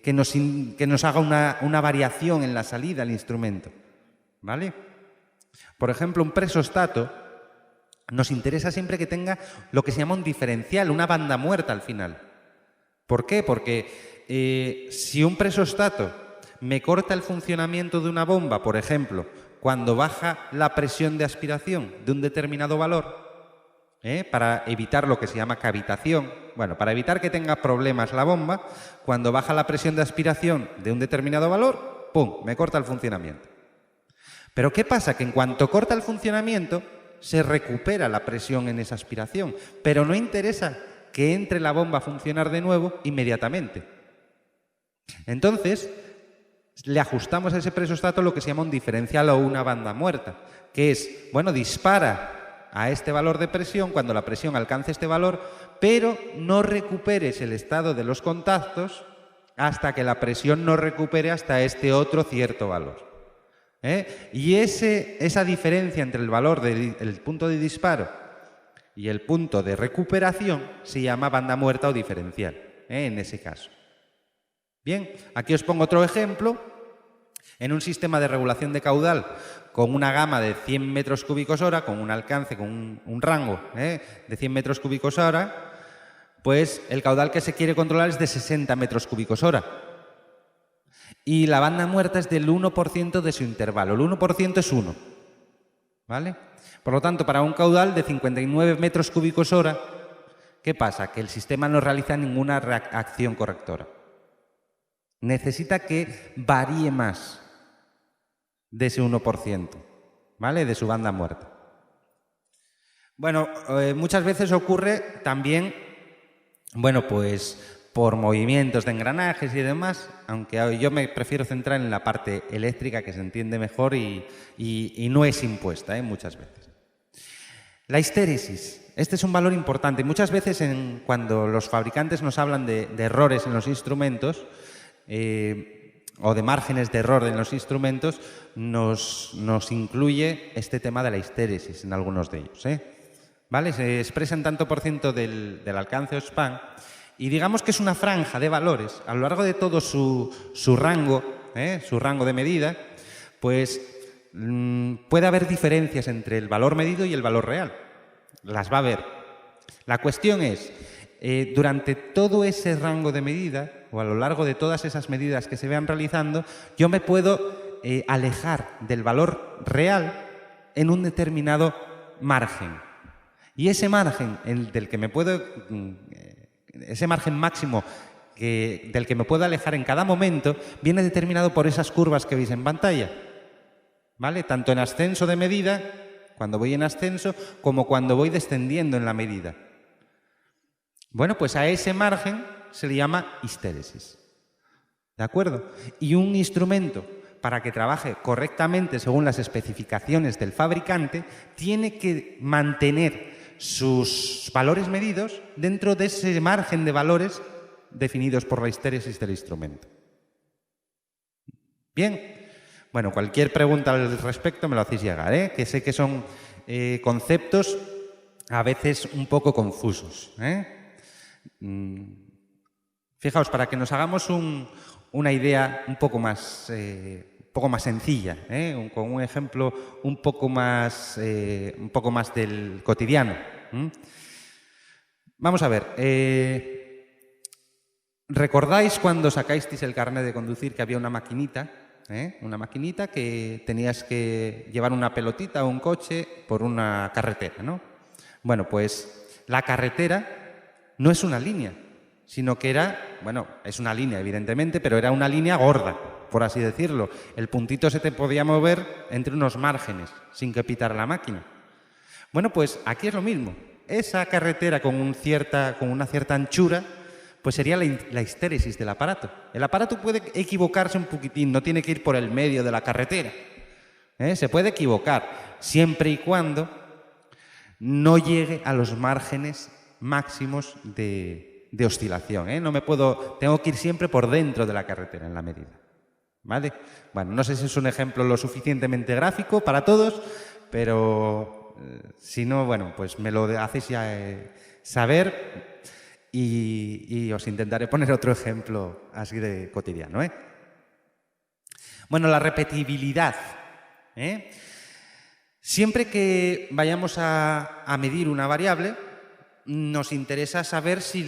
[SPEAKER 1] nos haga una variación en la salida del instrumento. ¿Vale? Por ejemplo, un presostato nos interesa siempre que tenga lo que se llama un diferencial, una banda muerta al final. ¿Por qué? Porque si un presostato me corta el funcionamiento de una bomba, por ejemplo, cuando baja la presión de aspiración de un determinado valor, para evitar lo que se llama cavitación, bueno, para evitar que tenga problemas la bomba, cuando baja la presión de aspiración de un determinado valor, ¡pum!, me corta el funcionamiento. Pero ¿qué pasa? Que en cuanto corta el funcionamiento, se recupera la presión en esa aspiración, pero no interesa que entre la bomba a funcionar de nuevo inmediatamente. Entonces, le ajustamos a ese presostato lo que se llama un diferencial o una banda muerta, que es, bueno, dispara a este valor de presión cuando la presión alcance este valor, pero no recuperes el estado de los contactos hasta que la presión no recupere hasta este otro cierto valor. Y esa diferencia entre el valor del punto de disparo y el punto de recuperación se llama banda muerta o diferencial, en ese caso. Bien, aquí os pongo otro ejemplo. En un sistema de regulación de caudal con una gama de 100 metros cúbicos hora, con un alcance, con un rango de 100 metros cúbicos hora, pues el caudal que se quiere controlar es de 60 metros cúbicos hora. Y la banda muerta es del 1% de su intervalo. El 1% es 1. ¿Vale? Por lo tanto, para un caudal de 59 metros cúbicos hora, ¿qué pasa? Que el sistema no realiza ninguna acción correctora. Necesita que varíe más de ese 1%, ¿vale? De su banda muerta. Bueno, muchas veces ocurre también, bueno, pues por movimientos de engranajes y demás, aunque yo me prefiero centrar en la parte eléctrica, que se entiende mejor y no es impuesta, muchas veces. La histéresis. Este es un valor importante. Muchas veces cuando los fabricantes nos hablan de errores en los instrumentos o de márgenes de error en los instrumentos, nos incluye este tema de la histéresis en algunos de ellos. ¿Vale? Se expresa en tanto por ciento del alcance o span y digamos que es una franja de valores a lo largo de todo su rango de medida, pues puede haber diferencias entre el valor medido y el valor real. Las va a haber. La cuestión es, durante todo ese rango de medida, o a lo largo de todas esas medidas que se vean realizando, yo me puedo alejar del valor real en un determinado margen. Y ese margen ese margen máximo del que me puedo alejar en cada momento, viene determinado por esas curvas que veis en pantalla. ¿Vale? Tanto en ascenso de medida, cuando voy en ascenso, como cuando voy descendiendo en la medida. Bueno, pues a ese margen se le llama histéresis. ¿De acuerdo? Y un instrumento, para que trabaje correctamente según las especificaciones del fabricante, tiene que mantener sus valores medidos dentro de ese margen de valores definidos por la histéresis del instrumento. Bien. Bueno, cualquier pregunta al respecto me lo hacéis llegar, que sé que son conceptos a veces un poco confusos. Fijaos, para que nos hagamos una idea un poco más sencilla, con un ejemplo un poco más del cotidiano. Vamos a ver. ¿Recordáis cuando sacasteis el carnet de conducir que había una maquinita? Una maquinita que tenías que llevar una pelotita o un coche por una carretera, ¿no? Bueno, pues la carretera no es una línea, sino que es una línea evidentemente, pero era una línea gorda, por así decirlo. El puntito se te podía mover entre unos márgenes sin que pitara la máquina. Bueno, pues aquí es lo mismo. Esa carretera con una cierta anchura, pues sería la histéresis del aparato. El aparato puede equivocarse un poquitín, no tiene que ir por el medio de la carretera. Se puede equivocar, siempre y cuando no llegue a los márgenes máximos de oscilación. Tengo que ir siempre por dentro de la carretera en la medida. ¿Vale? Bueno, no sé si es un ejemplo lo suficientemente gráfico para todos, pero si no, bueno, pues me lo hacéis ya saber. Y os intentaré poner otro ejemplo así de cotidiano. Bueno, la repetibilidad. Siempre que vayamos a medir una variable, nos interesa saber si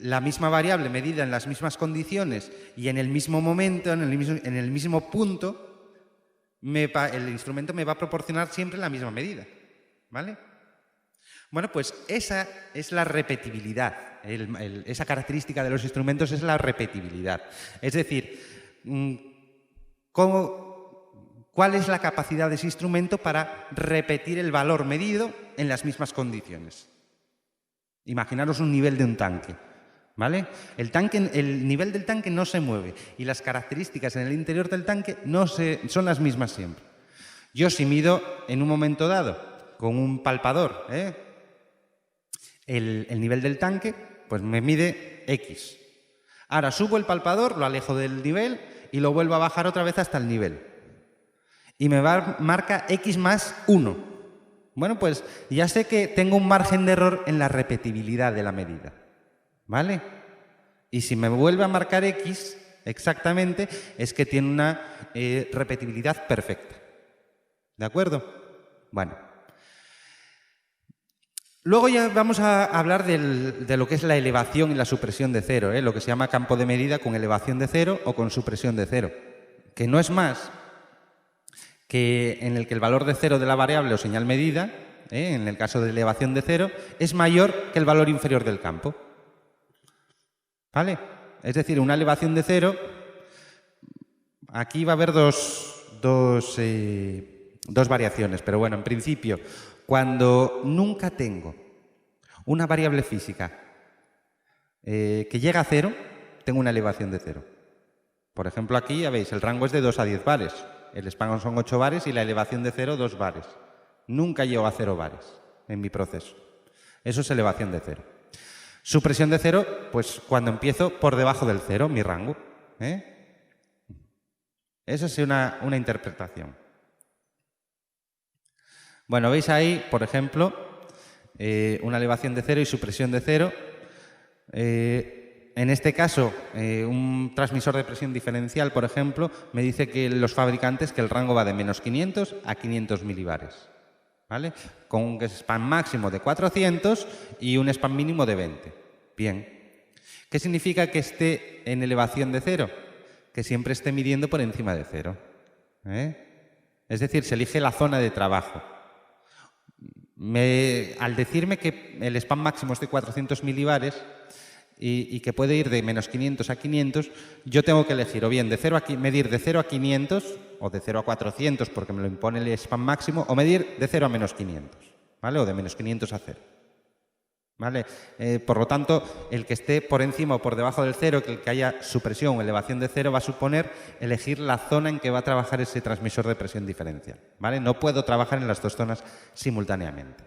[SPEAKER 1] la misma variable medida en las mismas condiciones y en el mismo momento, en el mismo punto, el instrumento me va a proporcionar siempre la misma medida. ¿Vale? Bueno, pues esa es la repetibilidad. Esa característica de los instrumentos es la repetibilidad. Es decir, ¿cuál es la capacidad de ese instrumento para repetir el valor medido en las mismas condiciones? Imaginaros un nivel de un tanque. ¿Vale? El nivel del tanque no se mueve y las características en el interior del tanque son las mismas siempre. Yo si mido en un momento dado con un palpador, el nivel del tanque, pues me mide X. Ahora subo el palpador, lo alejo del nivel y lo vuelvo a bajar otra vez hasta el nivel. Y me marca X más 1. Bueno, pues ya sé que tengo un margen de error en la repetibilidad de la medida. ¿Vale? Y si me vuelve a marcar X exactamente, es que tiene una repetibilidad perfecta. ¿De acuerdo? Bueno. Luego ya vamos a hablar de lo que es la elevación y la supresión de cero, lo que se llama campo de medida con elevación de cero o con supresión de cero, que no es más que en el que el valor de cero de la variable o señal medida, en el caso de elevación de cero, es mayor que el valor inferior del campo. ¿Vale? Es decir, una elevación de cero, aquí va a haber dos variaciones, pero bueno, en principio, cuando nunca tengo una variable física que llega a cero, tengo una elevación de 0. Por ejemplo, aquí ya veis, el rango es de 2 a 10 bares. El span son 8 bares y la elevación de 0, 2 bares. Nunca llego a 0 bares en mi proceso. Eso es elevación de 0. Supresión de 0, pues cuando empiezo por debajo del 0, mi rango. Esa es una interpretación. Bueno, veis ahí, por ejemplo, una elevación de 0 y supresión de 0. En este caso, un transmisor de presión diferencial, por ejemplo, me dice que los fabricantes que el rango va de menos 500 a 500 milibares, ¿vale? Con un span máximo de 400 y un span mínimo de 20. Bien. ¿Qué significa que esté en elevación de 0? Que siempre esté midiendo por encima de 0. Es decir, se elige la zona de trabajo. Al decirme que el span máximo es de 400 milibares y que puede ir de menos 500 a 500, yo tengo que elegir o bien medir de 0 a 500 o de 0 a 400 porque me lo impone el span máximo, o medir de 0 a menos 500, ¿vale? O de menos 500 a 0. ¿Vale? Por lo tanto, el que esté por encima o por debajo del 0, que haya supresión o elevación de 0, va a suponer elegir la zona en que va a trabajar ese transmisor de presión diferencial. ¿Vale? No puedo trabajar en las dos zonas simultáneamente.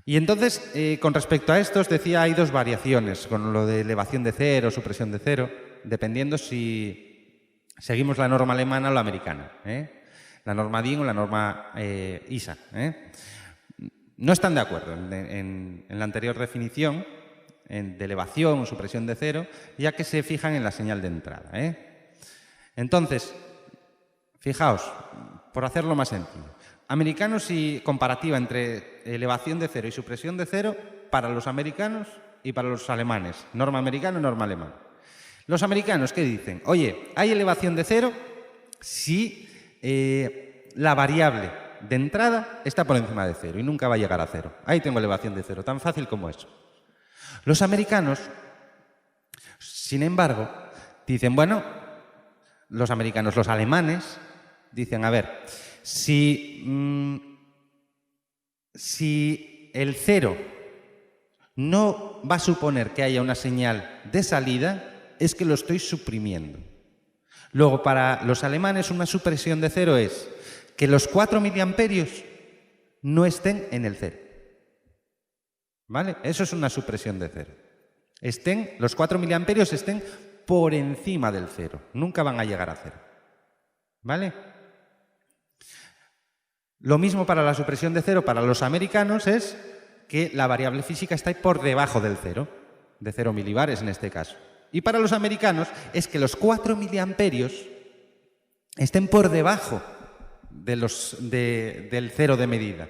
[SPEAKER 1] Y entonces, con respecto a esto, os decía, hay dos variaciones con lo de elevación de 0, supresión de 0, dependiendo si seguimos la norma alemana o la americana, la norma DIN o la norma ISA. No están de acuerdo en la anterior definición de elevación o supresión de 0, ya que se fijan en la señal de entrada. Entonces, fijaos, por hacerlo más sencillo, americanos y comparativa entre elevación de 0 y supresión de 0 para los americanos y para los alemanes, norma americana y norma alemana. Los americanos, ¿qué dicen? Oye, hay elevación de 0 si la variable de entrada está por encima de 0 y nunca va a llegar a 0. Ahí tengo elevación de 0, tan fácil como eso. Los americanos, sin embargo, dicen, bueno, los alemanes, dicen, a ver, si el 0 no va a suponer que haya una señal de salida, es que lo estoy suprimiendo. Luego, para los alemanes, una supresión de 0 es que los 4 miliamperios no estén en el 0. ¿Vale? Eso es una supresión de 0. Los 4 miliamperios estén por encima del 0. Nunca van a llegar a 0. ¿Vale? Lo mismo para la supresión de 0 para los americanos es que la variable física está por debajo del 0, de 0 milibares en este caso. Y para los americanos es que los 4 miliamperios estén por debajo del 0 de medida.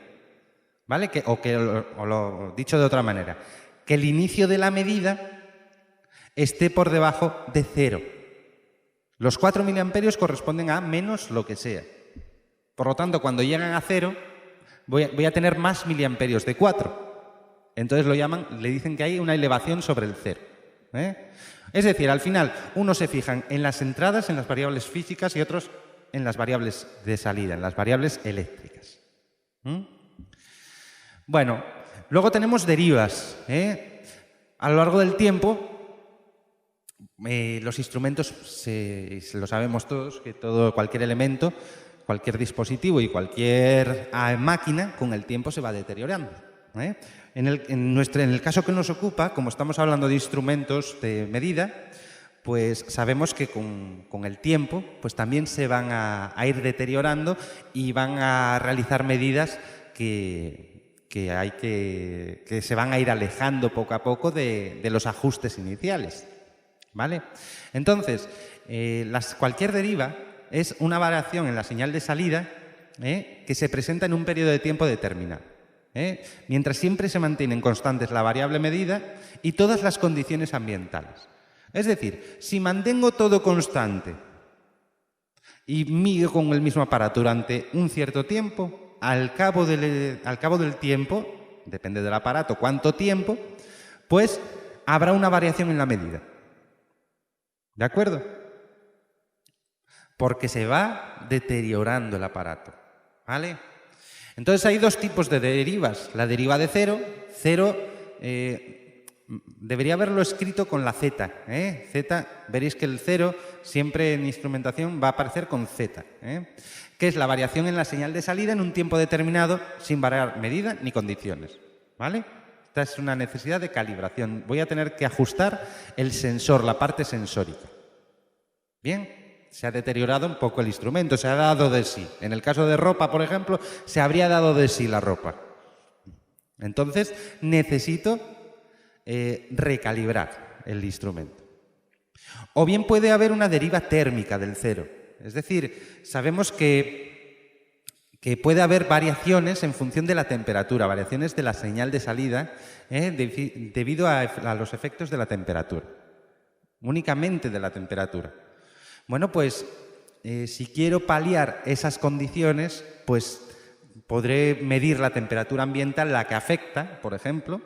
[SPEAKER 1] ¿Vale? O dicho de otra manera, que el inicio de la medida esté por debajo de 0. Los 4 miliamperios corresponden a menos lo que sea. Por lo tanto, cuando llegan a 0, voy a tener más miliamperios de 4. Entonces le dicen que hay una elevación sobre el 0. Es decir, al final, unos se fijan en las entradas, en las variables físicas, y otros en las variables de salida, en las variables eléctricas. Bueno, luego tenemos derivas. A lo largo del tiempo, los instrumentos, lo sabemos todos, que cualquier elemento, cualquier dispositivo y cualquier máquina, con el tiempo se va deteriorando. En el caso que nos ocupa, como estamos hablando de instrumentos de medida, pues sabemos que con el tiempo pues también se van a ir deteriorando y van a realizar medidas que se van a ir alejando poco a poco de los ajustes iniciales. ¿Vale? Entonces, cualquier deriva es una variación en la señal de salida que se presenta en un periodo de tiempo determinado. Mientras siempre se mantienen constantes la variable medida y todas las condiciones ambientales. Es decir, si mantengo todo constante y mido con el mismo aparato durante un cierto tiempo, al cabo del tiempo, depende del aparato cuánto tiempo, pues habrá una variación en la medida. ¿De acuerdo? Porque se va deteriorando el aparato. ¿Vale? Entonces hay dos tipos de derivas. La deriva de 0, debería haberlo escrito con la Z. Z, veréis que el 0 siempre en instrumentación va a aparecer con Z, que es la variación en la señal de salida en un tiempo determinado sin variar medida ni condiciones. ¿Vale? Esta es una necesidad de calibración. Voy a tener que ajustar el sensor, la parte sensórica. Bien. Se ha deteriorado un poco el instrumento, se ha dado de sí. En el caso de ropa, por ejemplo, se habría dado de sí la ropa. Entonces, necesito recalibrar el instrumento. O bien puede haber una deriva térmica del 0. Es decir, sabemos que puede haber variaciones en función de la temperatura, variaciones de la señal de salida, debido a los efectos de la temperatura. Únicamente de la temperatura. Bueno, pues si quiero paliar esas condiciones, pues podré medir la temperatura ambiental, la que afecta, por ejemplo,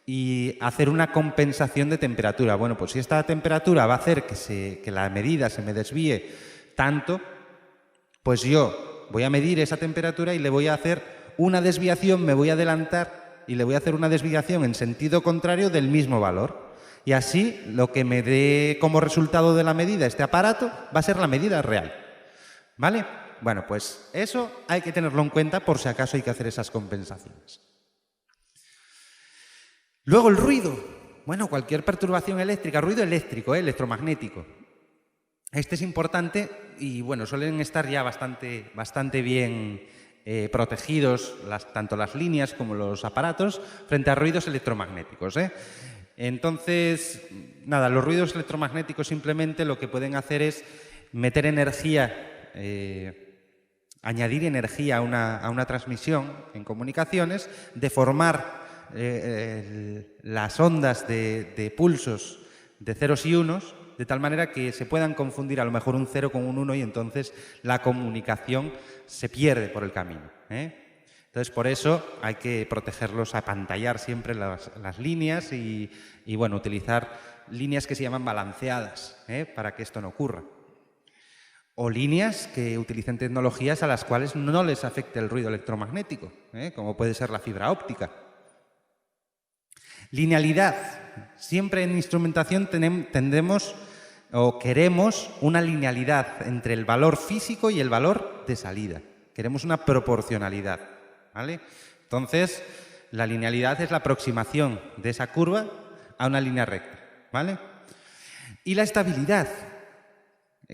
[SPEAKER 1] y hacer una compensación de temperatura. Bueno, pues si esta temperatura va a hacer que la medida se me desvíe tanto, pues yo voy a medir esa temperatura y le voy a hacer una desviación, me voy a adelantar y le voy a hacer una desviación en sentido contrario del mismo valor. Y así, lo que me dé como resultado de la medida este aparato va a ser la medida real. ¿Vale? Bueno, pues eso hay que tenerlo en cuenta por si acaso hay que hacer esas compensaciones. Luego el ruido. Bueno, cualquier perturbación eléctrica, ruido eléctrico, electromagnético. Este es importante y, bueno, suelen estar ya bastante bien protegidos tanto las líneas como los aparatos frente a ruidos electromagnéticos, Entonces, nada, los ruidos electromagnéticos simplemente lo que pueden hacer es meter energía, añadir energía a una transmisión en comunicaciones, deformar las ondas de pulsos de ceros y unos, de tal manera que se puedan confundir a lo mejor un 0 con un 1 y entonces la comunicación se pierde por el camino. Entonces, por eso hay que protegerlos, apantallar siempre las líneas y, bueno, utilizar líneas que se llaman balanceadas, para que esto no ocurra. O líneas que utilicen tecnologías a las cuales no les afecte el ruido electromagnético, como puede ser la fibra óptica. Linealidad. Siempre en instrumentación tendemos o queremos una linealidad entre el valor físico y el valor de salida. Queremos una proporcionalidad. ¿Vale? Entonces, la linealidad es la aproximación de esa curva a una línea recta. ¿Vale? Y la estabilidad,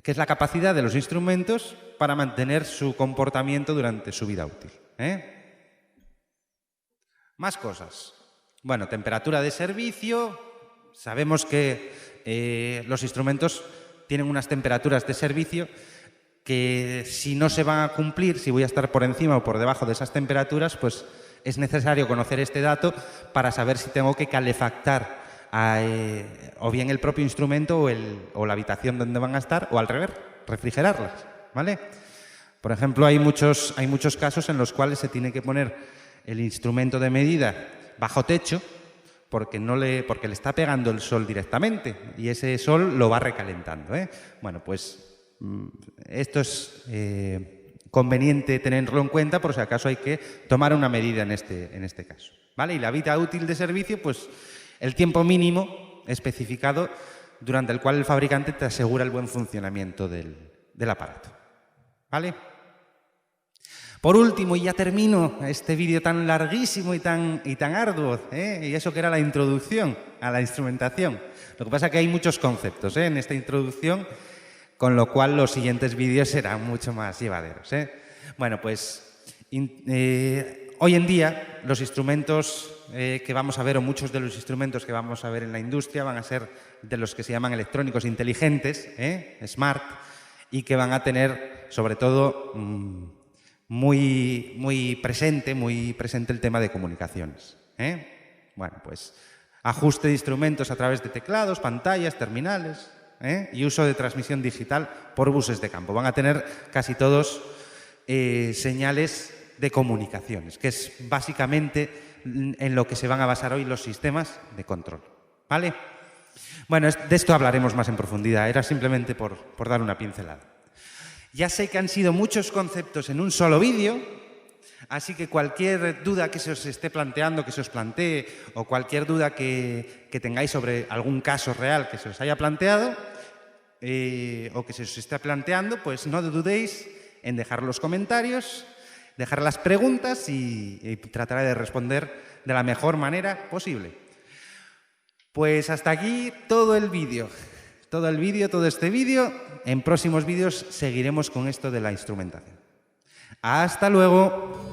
[SPEAKER 1] que es la capacidad de los instrumentos para mantener su comportamiento durante su vida útil. Más cosas. Bueno, temperatura de servicio. Sabemos que los instrumentos tienen unas temperaturas de servicio que si no se van a cumplir, si voy a estar por encima o por debajo de esas temperaturas, pues es necesario conocer este dato para saber si tengo que calefactar o bien el propio instrumento o la habitación donde van a estar, o al revés, refrigerarlas, ¿vale? Por ejemplo, hay muchos casos en los cuales se tiene que poner el instrumento de medida bajo techo porque le está pegando el sol directamente y ese sol lo va recalentando, Bueno, pues esto es conveniente tenerlo en cuenta por si acaso hay que tomar una medida en este caso, ¿vale? Y la vida útil de servicio, pues el tiempo mínimo especificado durante el cual el fabricante te asegura el buen funcionamiento del aparato, ¿vale? Por último, y ya termino este vídeo tan larguísimo y tan arduo, y eso que era la introducción a la instrumentación. Lo que pasa es que hay muchos conceptos en esta introducción, con lo cual los siguientes vídeos serán mucho más llevaderos. Bueno, pues hoy en día los instrumentos que vamos a ver, o muchos de los instrumentos que vamos a ver en la industria, van a ser de los que se llaman electrónicos inteligentes, smart, y que van a tener sobre todo muy presente el tema de comunicaciones. Bueno, pues ajuste de instrumentos a través de teclados, pantallas, terminales, y uso de transmisión digital por buses de campo. Van a tener casi todos señales de comunicaciones, que es básicamente en lo que se van a basar hoy los sistemas de control, ¿vale? Bueno, de esto hablaremos más en profundidad, era simplemente por dar una pincelada. Ya sé que han sido muchos conceptos en un solo vídeo, Así que cualquier duda que se os esté planteando, que se os plantee, o cualquier duda que tengáis sobre algún caso real que se os haya planteado, o que se os esté planteando, pues no dudéis en dejar los comentarios, dejar las preguntas y trataré de responder de la mejor manera posible. Pues hasta aquí todo el vídeo. Todo este vídeo. En próximos vídeos seguiremos con esto de la instrumentación. ¡Hasta luego!